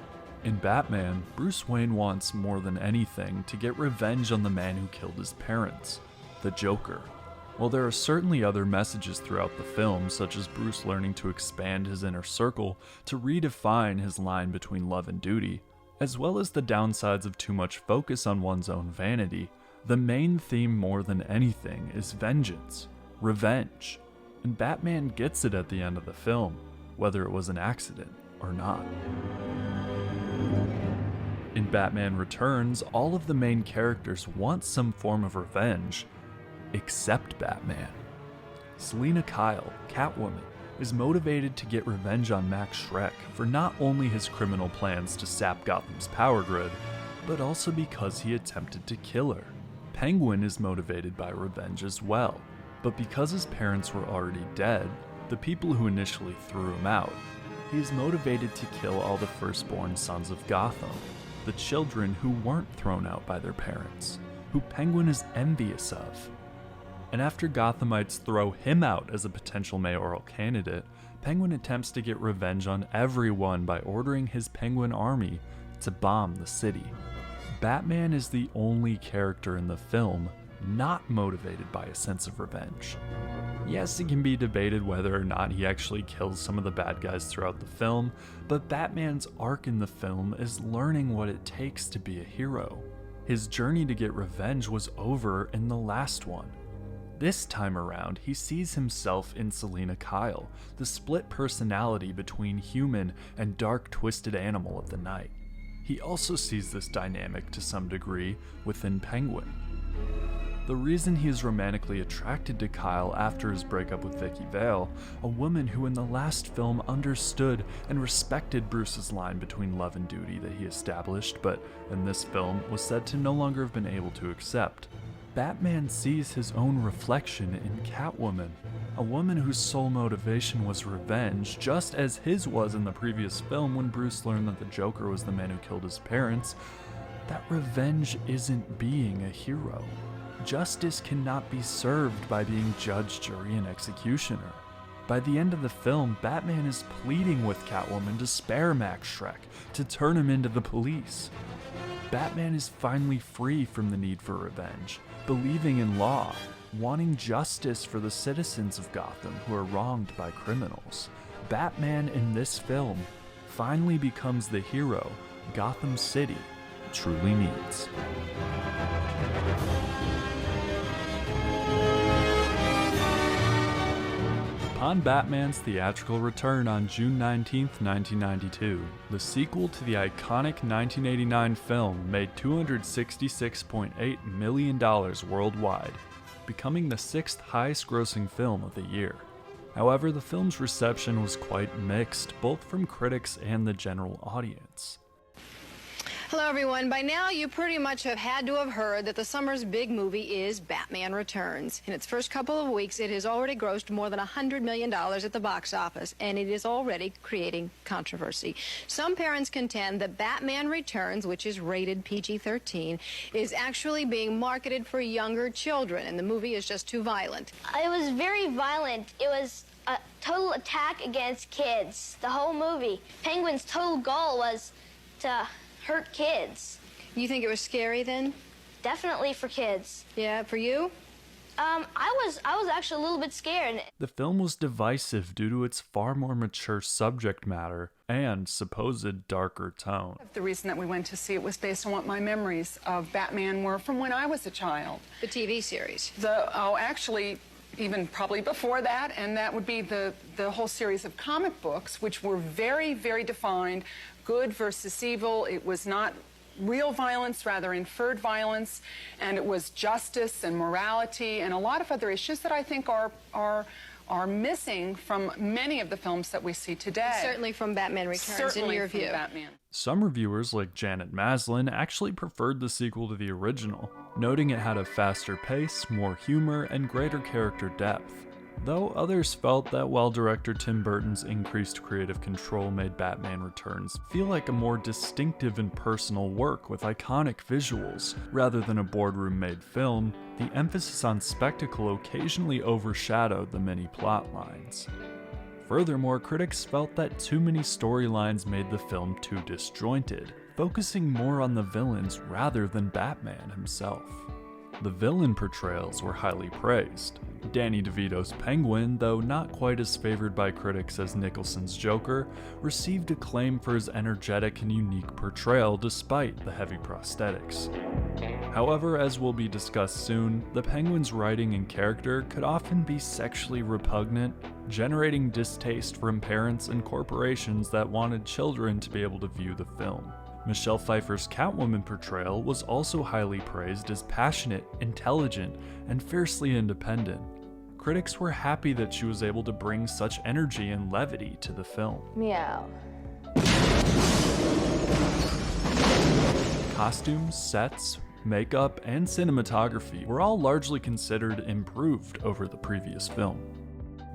In Batman, Bruce Wayne wants more than anything to get revenge on the man who killed his parents, the Joker. While there are certainly other messages throughout the film, such as Bruce learning to expand his inner circle to redefine his line between love and duty, as well as the downsides of too much focus on one's own vanity, the main theme more than anything is vengeance, revenge, and Batman gets it at the end of the film, whether it was an accident or not. In Batman Returns, all of the main characters want some form of revenge, except Batman. Selina Kyle, Catwoman, is motivated to get revenge on Max Schreck for not only his criminal plans to sap Gotham's power grid, but also because he attempted to kill her. Penguin is motivated by revenge as well, but because his parents were already dead, the people who initially threw him out, he is motivated to kill all the firstborn sons of Gotham, the children who weren't thrown out by their parents, who Penguin is envious of. And after Gothamites throw him out as a potential mayoral candidate, Penguin attempts to get revenge on everyone by ordering his Penguin army to bomb the city. Batman is the only character in the film not motivated by a sense of revenge. Yes, it can be debated whether or not he actually kills some of the bad guys throughout the film, but Batman's arc in the film is learning what it takes to be a hero. His journey to get revenge was over in the last one. This time around, he sees himself in Selina Kyle, the split personality between human and dark, twisted animal of the night. He also sees this dynamic to some degree within Penguin. The reason he is romantically attracted to Kyle after his breakup with Vicky Vale, a woman who in the last film understood and respected Bruce's line between love and duty that he established, but in this film was said to no longer have been able to accept. Batman sees his own reflection in Catwoman, a woman whose sole motivation was revenge, just as his was in the previous film when Bruce learned that the Joker was the man who killed his parents. That revenge isn't being a hero. Justice cannot be served by being judge, jury, and executioner. By the end of the film, Batman is pleading with Catwoman to spare Max Schreck, to turn him into the police. Batman is finally free from the need for revenge, believing in law, wanting justice for the citizens of Gotham who are wronged by criminals. Batman in this film finally becomes the hero Gotham City truly needs. Upon Batman's theatrical return on June 19, 1992, the sequel to the iconic 1989 film made $266.8 million worldwide, becoming the 6th highest-grossing film of the year. However, the film's reception was quite mixed, both from critics and the general audience. Hello, everyone. By now, you pretty much have had to have heard that the summer's big movie is Batman Returns. In its first couple of weeks, it has already grossed more than $100 million at the box office, and it is already creating controversy. Some parents contend that Batman Returns, which is rated PG-13, is actually being marketed for younger children, and the movie is just too violent. It was very violent. It was a total attack against kids, the whole movie. Penguin's total goal was to hurt kids. You think it was scary then? Definitely for kids. Yeah, for you? I was actually a little bit scared. The film was divisive due to its far more mature subject matter and supposed darker tone. The reason that we went to see it was based on what my memories of Batman were from when I was a child. The TV series? Actually, even probably before that, and that would be the whole series of comic books, which were very, very defined, good versus evil. It was not real violence, rather inferred violence, and it was justice and morality and a lot of other issues that I think are missing from many of the films that we see today. Certainly from Batman Returns, in your view. Batman. Some reviewers, like Janet Maslin, actually preferred the sequel to the original, noting it had a faster pace, more humor, and greater character depth. Though others felt that while director Tim Burton's increased creative control made Batman Returns feel like a more distinctive and personal work with iconic visuals, rather than a boardroom-made film, the emphasis on spectacle occasionally overshadowed the many plot lines. Furthermore, critics felt that too many storylines made the film too disjointed, focusing more on the villains rather than Batman himself. The villain portrayals were highly praised. Danny DeVito's Penguin, though not quite as favored by critics as Nicholson's Joker, received acclaim for his energetic and unique portrayal despite the heavy prosthetics. However, as will be discussed soon, the Penguin's writing and character could often be sexually repugnant, generating distaste from parents and corporations that wanted children to be able to view the film. Michelle Pfeiffer's Catwoman portrayal was also highly praised as passionate, intelligent, and fiercely independent. Critics were happy that she was able to bring such energy and levity to the film. Meow. Costumes, sets, makeup, and cinematography were all largely considered improved over the previous film.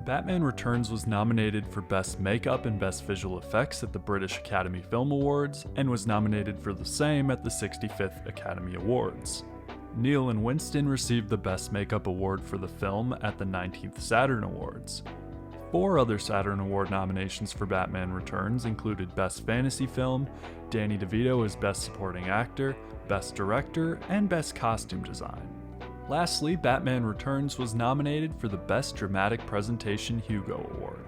Batman Returns was nominated for Best Makeup and Best Visual Effects at the British Academy Film Awards, and was nominated for the same at the 65th Academy Awards. Neil and Winston received the Best Makeup Award for the film at the 19th Saturn Awards. 4 other Saturn Award nominations for Batman Returns included Best Fantasy Film, Danny DeVito as Best Supporting Actor, Best Director, and Best Costume Design. Lastly, Batman Returns was nominated for the Best Dramatic Presentation Hugo Award.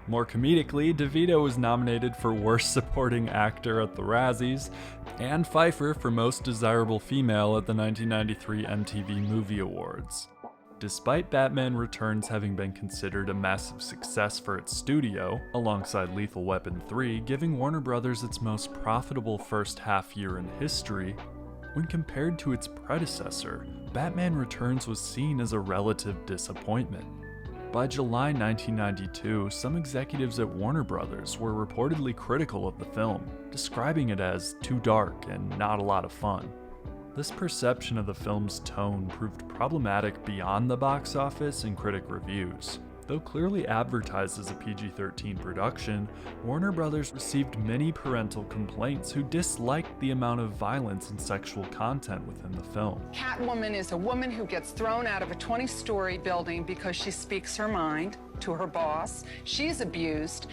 More comedically, DeVito was nominated for Worst Supporting Actor at the Razzies, and Pfeiffer for Most Desirable Female at the 1993 MTV Movie Awards. Despite Batman Returns having been considered a massive success for its studio, alongside Lethal Weapon 3 giving Warner Bros. Its most profitable first half year in history, when compared to its predecessor, Batman Returns was seen as a relative disappointment. By July 1992, some executives at Warner Bros. Were reportedly critical of the film, describing it as too dark and not a lot of fun. This perception of the film's tone proved problematic beyond the box office and critic reviews. Though clearly advertised as a PG-13 production, Warner Bros. Received many parental complaints who disliked the amount of violence and sexual content within the film. Catwoman is a woman who gets thrown out of a 20-story building because she speaks her mind to her boss. She's abused.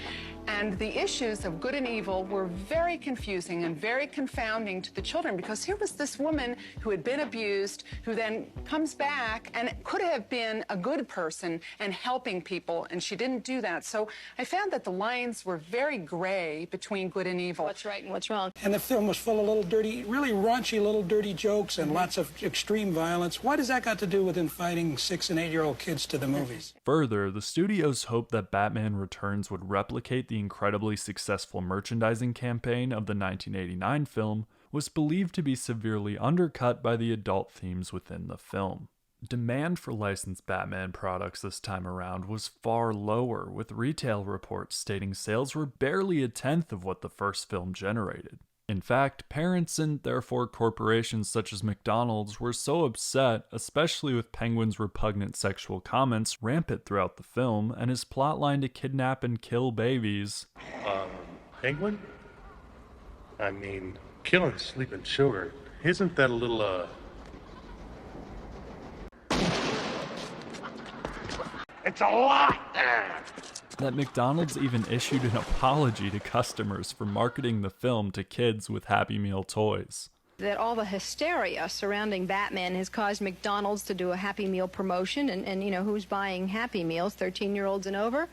And the issues of good and evil were very confusing and very confounding to the children, because here was this woman who had been abused, who then comes back and could have been a good person and helping people, and she didn't do that. So I found that the lines were very gray between good and evil. What's right and what's wrong? And the film was full of little dirty, really raunchy little dirty jokes and lots of extreme violence. What does that got to do with inviting 6- and 8-year-old kids to the movies? Further, the studios hoped that Batman Returns would replicate the incredibly successful merchandising campaign of the 1989 film, was believed to be severely undercut by the adult themes within the film. Demand for licensed Batman products this time around was far lower, with retail reports stating sales were barely a tenth of what the first film generated. In fact, parents and therefore corporations such as McDonald's were so upset, especially with Penguin's repugnant sexual comments rampant throughout the film and his plotline to kidnap and kill babies. Penguin? I mean, killing sleeping children. Isn't that a little, It's a lot! That McDonald's even issued an apology to customers for marketing the film to kids with Happy Meal toys. That all the hysteria surrounding Batman has caused McDonald's to do a Happy Meal promotion, and you know, who's buying Happy Meals? 13-year-olds and over.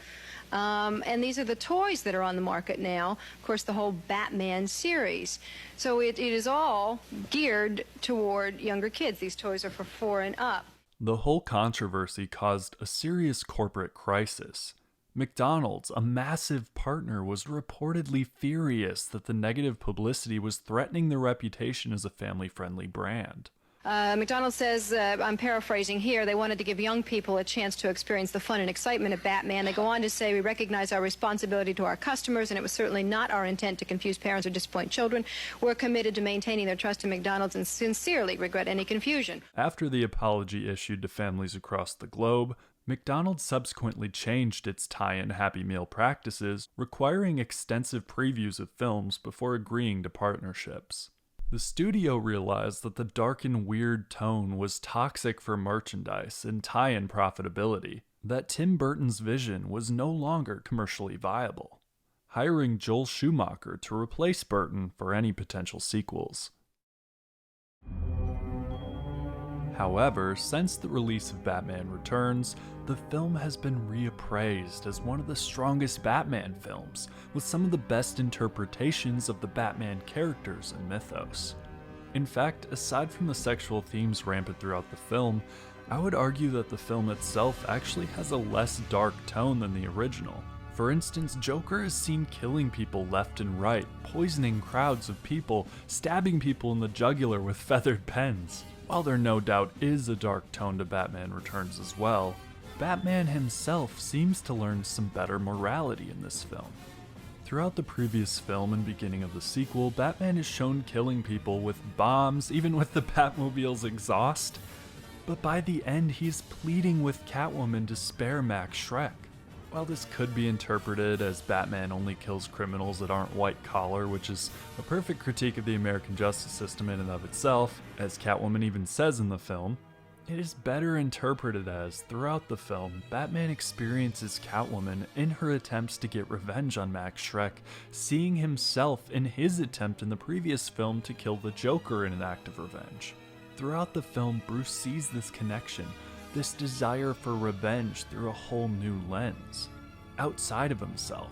And these are the toys that are on the market now. Of course, the whole Batman series. So it is all geared toward younger kids. These toys are for 4 and up. The whole controversy caused a serious corporate crisis. McDonald's, a massive partner, was reportedly furious that the negative publicity was threatening their reputation as a family-friendly brand. McDonald's says, I'm paraphrasing here, they wanted to give young people a chance to experience the fun and excitement of Batman. They go on to say, we recognize our responsibility to our customers, and it was certainly not our intent to confuse parents or disappoint children. We're committed to maintaining their trust in McDonald's and sincerely regret any confusion. After the apology issued to families across the globe, McDonald's subsequently changed its tie-in Happy Meal practices, requiring extensive previews of films before agreeing to partnerships. The studio realized that the dark and weird tone was toxic for merchandise and tie-in profitability, that Tim Burton's vision was no longer commercially viable, hiring Joel Schumacher to replace Burton for any potential sequels. However, since the release of Batman Returns, the film has been reappraised as one of the strongest Batman films, with some of the best interpretations of the Batman characters and mythos. In fact, aside from the sexual themes rampant throughout the film, I would argue that the film itself actually has a less dark tone than the original. For instance, Joker is seen killing people left and right, poisoning crowds of people, stabbing people in the jugular with feathered pens. While there no doubt is a dark tone to Batman Returns as well, Batman himself seems to learn some better morality in this film. Throughout the previous film and beginning of the sequel, Batman is shown killing people with bombs, even with the Batmobile's exhaust. But by the end, he's pleading with Catwoman to spare Max Schreck. While this could be interpreted as Batman only kills criminals that aren't white-collar, which is a perfect critique of the American justice system in and of itself, as Catwoman even says in the film, it is better interpreted as, throughout the film, Batman experiences Catwoman in her attempts to get revenge on Max Schreck, seeing himself in his attempt in the previous film to kill the Joker in an act of revenge. Throughout the film, Bruce sees this connection, this desire for revenge through a whole new lens, outside of himself.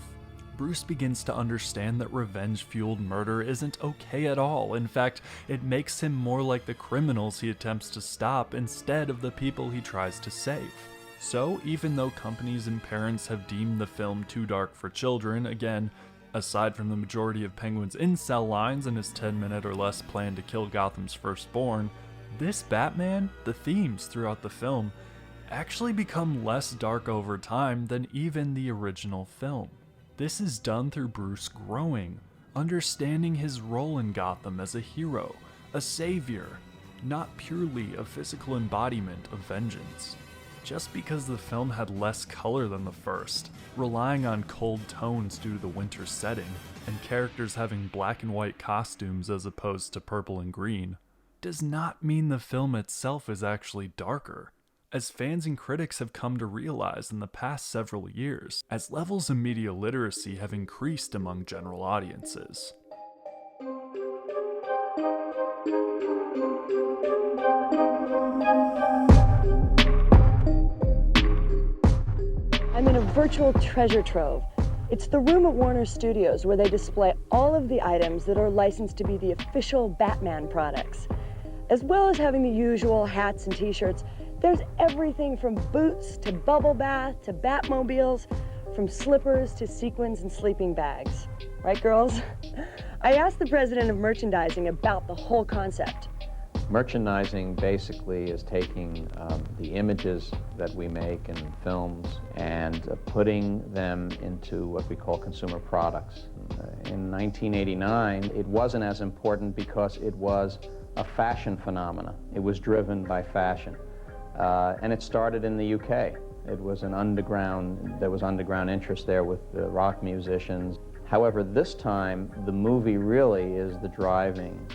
Bruce begins to understand that revenge-fueled murder isn't okay at all. In fact, it makes him more like the criminals he attempts to stop instead of the people he tries to save. So, even though companies and parents have deemed the film too dark for children, again, aside from the majority of Penguin's incel lines and his 10-minute or less plan to kill Gotham's firstborn, this Batman, the themes throughout the film, actually become less dark over time than even the original film. This is done through Bruce growing, understanding his role in Gotham as a hero, a savior, not purely a physical embodiment of vengeance. Just because the film had less color than the first, relying on cold tones due to the winter setting, and characters having black and white costumes as opposed to purple and green, does not mean the film itself is actually darker, as fans and critics have come to realize in the past several years, as levels of media literacy have increased among general audiences. I'm in a virtual treasure trove. It's the room at Warner Studios where they display all of the items that are licensed to be the official Batman products. As well as having the usual hats and t-shirts, there's everything from boots to bubble bath to Batmobiles, from slippers to sequins and sleeping bags. Right, girls? I asked the president of merchandising about the whole concept. Merchandising basically is taking the images that we make in films and putting them into what we call consumer products. In 1989, it wasn't as important because it was a fashion phenomena. It was driven by fashion. And it started in the UK. It was there was underground interest there with the rock musicians. However, this time, the movie really is the driving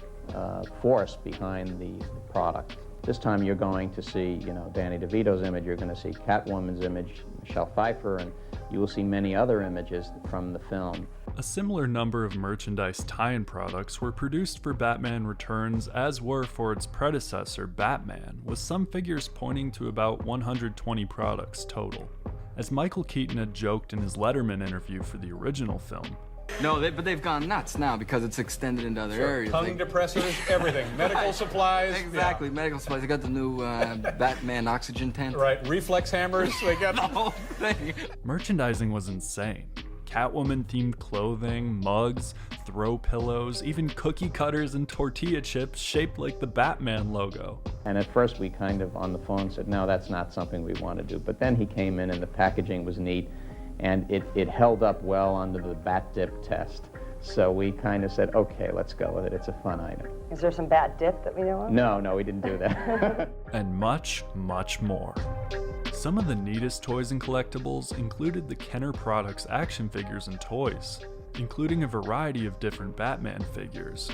force behind the product. This time you're going to see, Danny DeVito's image, you're going to see Catwoman's image, Michelle Pfeiffer, and you will see many other images from the film. A similar number of merchandise tie-in products were produced for Batman Returns as were for its predecessor, Batman, with some figures pointing to about 120 products total. As Michael Keaton had joked in his Letterman interview for the original film, No, but they've gone nuts now because it's extended into other areas. Tongue depressors, everything. Medical supplies. Exactly, yeah. medical supplies. They got the new Batman oxygen tent. Right, reflex hammers. They got the whole thing. Merchandising was insane. Catwoman-themed clothing, mugs, throw pillows, even cookie cutters and tortilla chips shaped like the Batman logo. And at first we kind of on the phone said, no, that's not something we want to do. But then he came in and the packaging was neat. And it held up well under the bat dip test. So we kind of said, okay, let's go with it. It's a fun item. Is there some bat dip that we know of? No, we didn't do that. And much, much more. Some of the neatest toys and collectibles included the Kenner Products action figures and toys, including a variety of different Batman figures.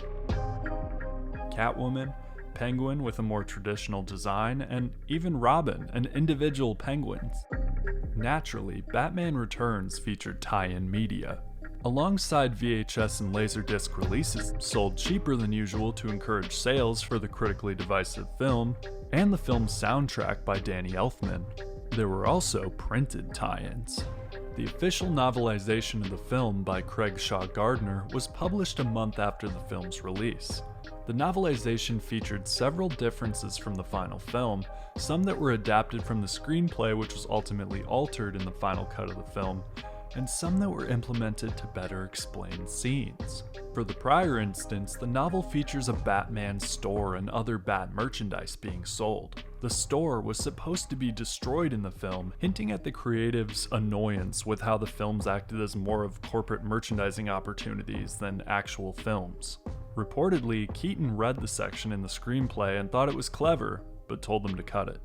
Catwoman, Penguin with a more traditional design, and even Robin and individual penguins. Naturally, Batman Returns featured tie-in media. Alongside VHS and Laserdisc releases sold cheaper than usual to encourage sales for the critically divisive film, and the film's soundtrack by Danny Elfman, there were also printed tie-ins. The official novelization of the film by Craig Shaw Gardner was published a month after the film's release. The novelization featured several differences from the final film, some that were adapted from the screenplay which was ultimately altered in the final cut of the film, and some that were implemented to better explain scenes. For the prior instance, the novel features a Batman store and other Bat merchandise being sold. The store was supposed to be destroyed in the film, hinting at the creatives' annoyance with how the films acted as more of corporate merchandising opportunities than actual films. Reportedly, Keaton read the section in the screenplay and thought it was clever, but told them to cut it.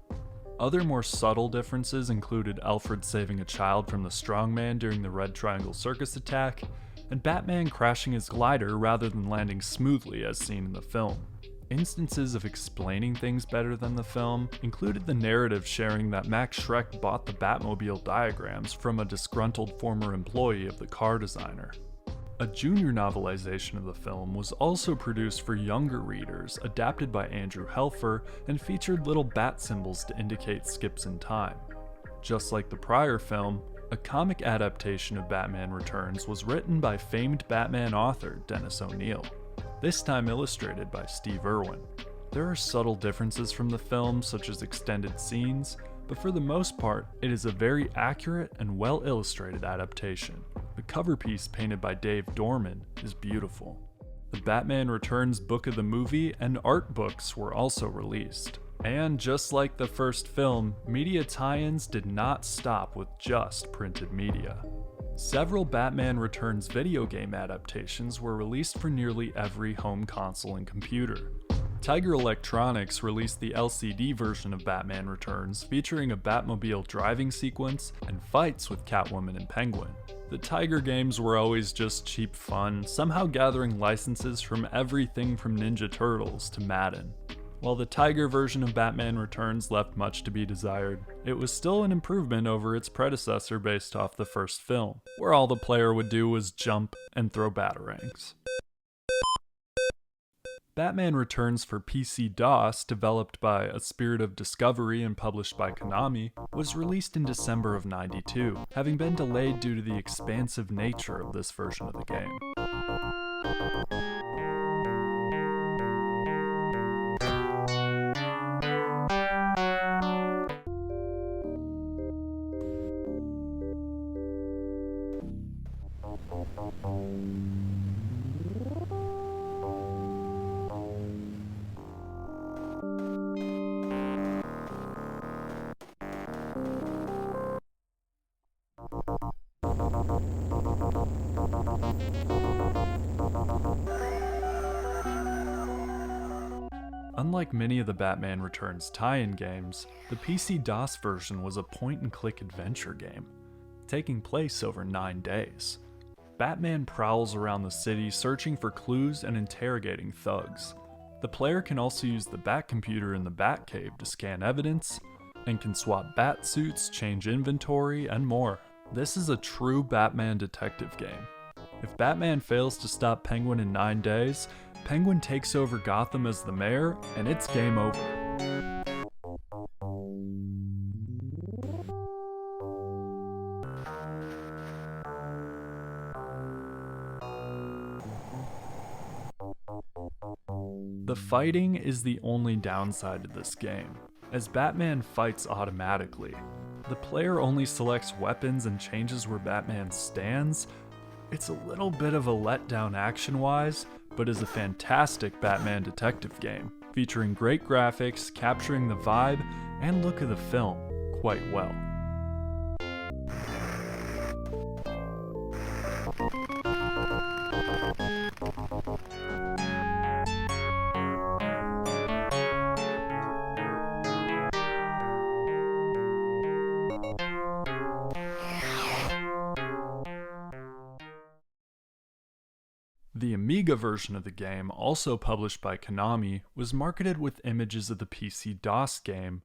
Other more subtle differences included Alfred saving a child from the strongman during the Red Triangle Circus attack, and Batman crashing his glider rather than landing smoothly as seen in the film. Instances of explaining things better than the film included the narrative sharing that Max Schreck bought the Batmobile diagrams from a disgruntled former employee of the car designer. A junior novelization of the film was also produced for younger readers, adapted by Andrew Helfer, and featured little bat symbols to indicate skips in time. Just like the prior film, A comic adaptation of Batman Returns was written by famed Batman author Dennis O'Neil, this time illustrated by Steve Irwin. There are subtle differences from the film, such as extended scenes, but for the most part, it is a very accurate and well-illustrated adaptation. The cover piece painted by Dave Dorman is beautiful. The Batman Returns book of the movie and art books were also released. And just like the first film, media tie-ins did not stop with just printed media. Several Batman Returns video game adaptations were released for nearly every home console and computer. Tiger Electronics released the LCD version of Batman Returns, featuring a Batmobile driving sequence and fights with Catwoman and Penguin. The Tiger games were always just cheap fun, somehow gathering licenses from everything from Ninja Turtles to Madden. While the Tiger version of Batman Returns left much to be desired, it was still an improvement over its predecessor based off the first film, where all the player would do was jump and throw batarangs. Batman Returns for PC-DOS, developed by A Spirit of Discovery and published by Konami, was released in December of '92, having been delayed due to the expansive nature of this version of the game. Unlike many of the Batman Returns tie-in games, the PC-DOS version was a point-and-click adventure game, taking place over 9 days. Batman prowls around the city searching for clues and interrogating thugs. The player can also use the Batcomputer in the Batcave to scan evidence, and can swap bat suits, change inventory, and more. This is a true Batman detective game. If Batman fails to stop Penguin in 9 days, Penguin takes over Gotham as the mayor, and it's game over. The fighting is the only downside to this game, as Batman fights automatically. The player only selects weapons and changes where Batman stands. It's a little bit of a letdown action-wise, but is a fantastic Batman detective game, featuring great graphics, capturing the vibe and look of the film quite well. The Amiga version of the game, also published by Konami, was marketed with images of the PC-DOS game,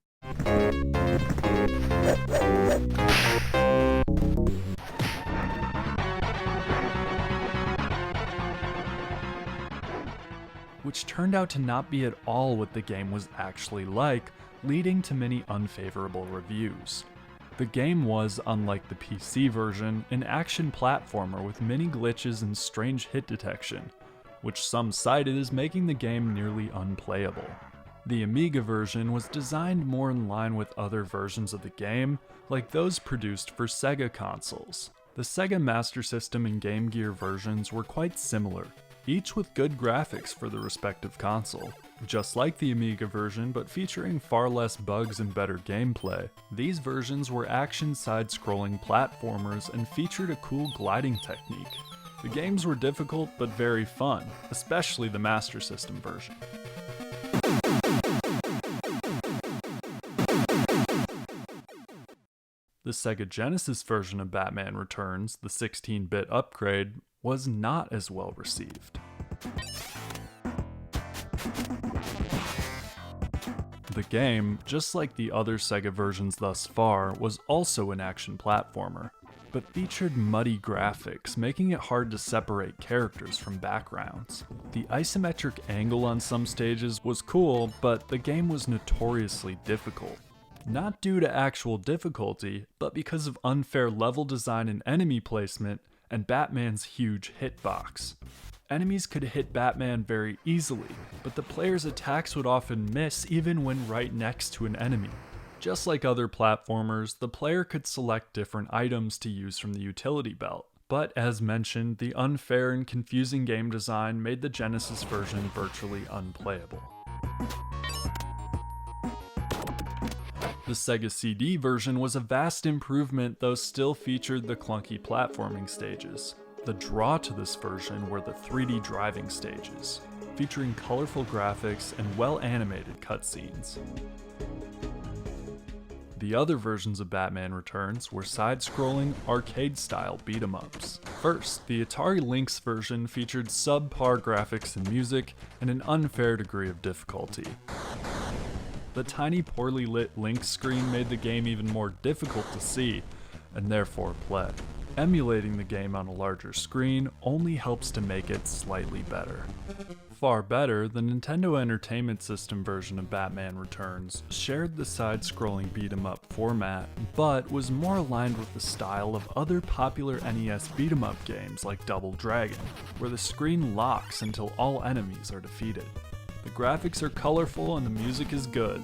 which turned out to not be at all what the game was actually like, leading to many unfavorable reviews. The game was, unlike the PC version, an action platformer with many glitches and strange hit detection, which some cited as making the game nearly unplayable. The Amiga version was designed more in line with other versions of the game, like those produced for Sega consoles. The Sega Master System and Game Gear versions were quite similar, each with good graphics for the respective console. Just like the Amiga version, but featuring far less bugs and better gameplay, these versions were action side-scrolling platformers and featured a cool gliding technique. The games were difficult but very fun, especially the Master System version. The Sega Genesis version of Batman Returns, the 16-bit upgrade, was not as well received. The game, just like the other Sega versions thus far, was also an action platformer, but featured muddy graphics, making it hard to separate characters from backgrounds. The isometric angle on some stages was cool, but the game was notoriously difficult. not due to actual difficulty, but because of unfair level design and enemy placement, and Batman's huge hitbox. Enemies could hit Batman very easily, but the player's attacks would often miss even when right next to an enemy. Just like other platformers, the player could select different items to use from the utility belt. But as mentioned, the unfair and confusing game design made the Genesis version virtually unplayable. The Sega CD version was a vast improvement, though still featured the clunky platforming stages. The draw to this version were the 3D driving stages, featuring colorful graphics and well-animated cutscenes. The other versions of Batman Returns were side-scrolling, arcade-style beat-em-ups. First, the Atari Lynx version featured subpar graphics and music, and an unfair degree of difficulty. The tiny, poorly lit Lynx screen made the game even more difficult to see, and therefore play. Emulating the game on a larger screen only helps to make it slightly better. Far better, the Nintendo Entertainment System version of Batman Returns shared the side-scrolling beat-em-up format, but was more aligned with the style of other popular NES beat-em-up games like Double Dragon, where the screen locks until all enemies are defeated. The graphics are colorful and the music is good,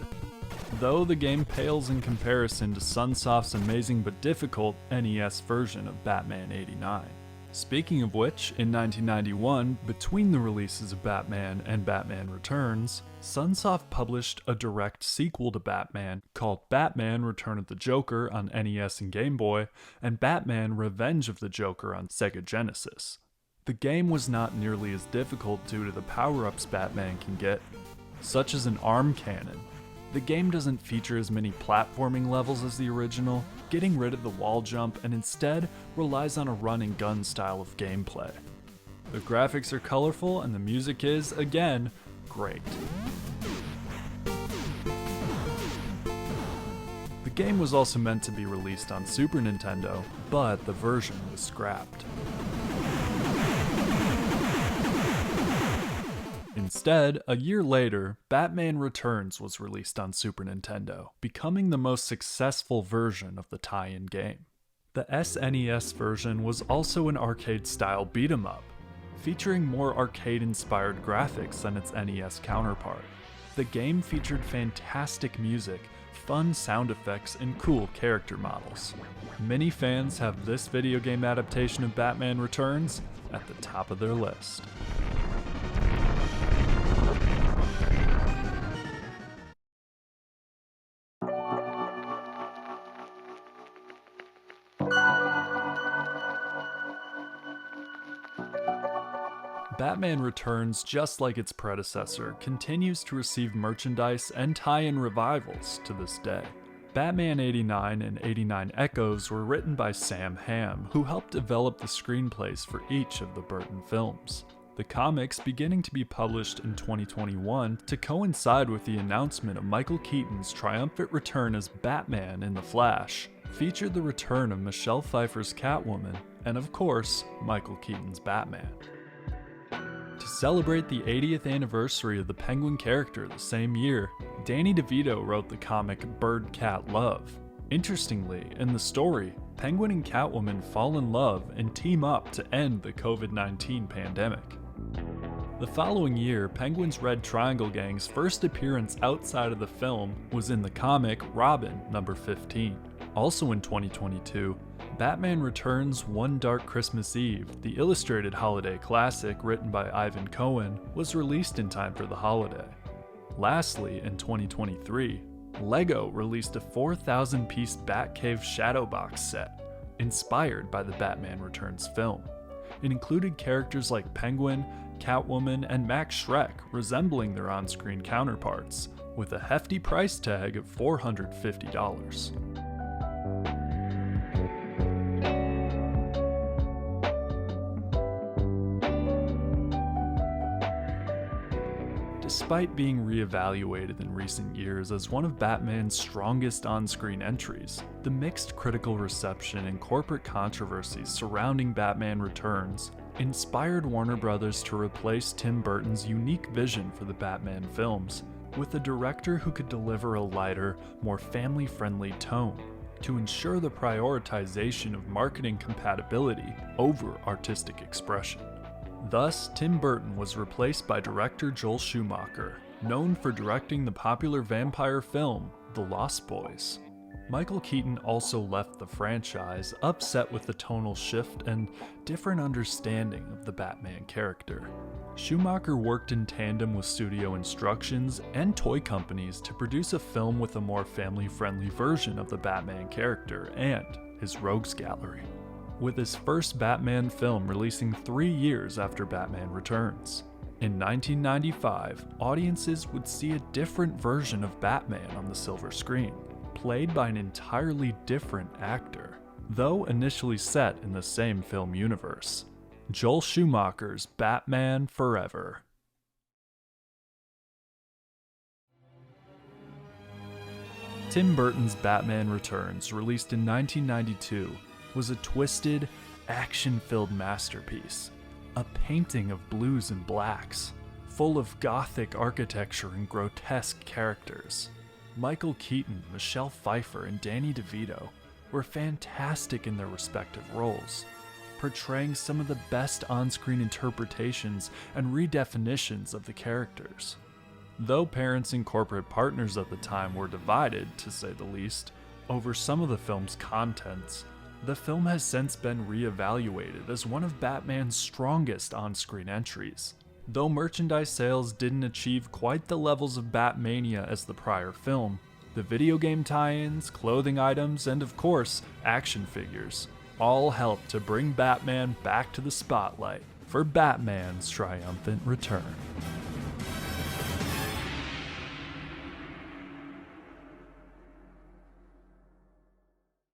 though the game pales in comparison to Sunsoft's amazing but difficult NES version of Batman '89. Speaking of which, in 1991, between the releases of Batman and Batman Returns, Sunsoft published a direct sequel to Batman called Batman Return of the Joker on NES and Game Boy, and Batman Revenge of the Joker on Sega Genesis. The game was not nearly as difficult due to the power-ups Batman can get, such as an arm cannon. The game doesn't feature as many platforming levels as the original, getting rid of the wall jump, and instead relies on a run and gun style of gameplay. The graphics are colorful and the music is, again, great. The game was also meant to be released on Super Nintendo, but the version was scrapped. Instead, a year later, Batman Returns was released on Super Nintendo, becoming the most successful version of the tie-in game. The SNES version was also an arcade-style beat-em-up, featuring more arcade-inspired graphics than its NES counterpart. The game featured fantastic music, fun sound effects, and cool character models. Many fans have this video game adaptation of Batman Returns at the top of their list. Batman Returns, just like its predecessor, continues to receive merchandise and tie-in revivals to this day. Batman '89 and '89 Echoes were written by Sam Hamm, who helped develop the screenplays for each of the Burton films. The comics, beginning to be published in 2021 to coincide with the announcement of Michael Keaton's triumphant return as Batman in The Flash, featured the return of Michelle Pfeiffer's Catwoman, and of course, Michael Keaton's Batman. To celebrate the 80th anniversary of the Penguin character the same year, Danny DeVito wrote the comic Bird Cat Love. Interestingly, in the story, Penguin and Catwoman fall in love and team up to end the COVID-19 pandemic. The following year, Penguin's Red Triangle Gang's first appearance outside of the film was in the comic Robin number 15. Also in 2022, Batman Returns One Dark Christmas Eve, the illustrated holiday classic written by Ivan Cohen, was released in time for the holiday. Lastly, in 2023, LEGO released a 4,000-piece Batcave Shadow Box set, inspired by the Batman Returns film. It included characters like Penguin, Catwoman, and Max Schreck resembling their on-screen counterparts, with a hefty price tag of $450. Despite being reevaluated in recent years as one of Batman's strongest on-screen entries, the mixed critical reception and corporate controversies surrounding Batman Returns inspired Warner Bros. To replace Tim Burton's unique vision for the Batman films with a director who could deliver a lighter, more family-friendly tone to ensure the prioritization of marketing compatibility over artistic expression. Thus, Tim Burton was replaced by director Joel Schumacher, known for directing the popular vampire film The Lost Boys. Michael Keaton also left the franchise upset with the tonal shift and different understanding of the Batman character. Schumacher worked in tandem with studio instructions and toy companies to produce a film with a more family-friendly version of the Batman character and his rogues gallery, with his first Batman film releasing 3 years after Batman Returns. In 1995, audiences would see a different version of Batman on the silver screen, played by an entirely different actor, though initially set in the same film universe. Joel Schumacher's Batman Forever. Tim Burton's Batman Returns, released in 1992, was a twisted, action-filled masterpiece, a painting of blues and blacks, full of gothic architecture and grotesque characters. Michael Keaton, Michelle Pfeiffer, and Danny DeVito were fantastic in their respective roles, portraying some of the best on-screen interpretations and redefinitions of the characters. Though parents and corporate partners at the time were divided, to say the least, over some of the film's contents, the film has since been re-evaluated as one of Batman's strongest on-screen entries. Though merchandise sales didn't achieve quite the levels of Batmania as the prior film, the video game tie-ins, clothing items, and of course, action figures all helped to bring Batman back to the spotlight for Batman's triumphant return.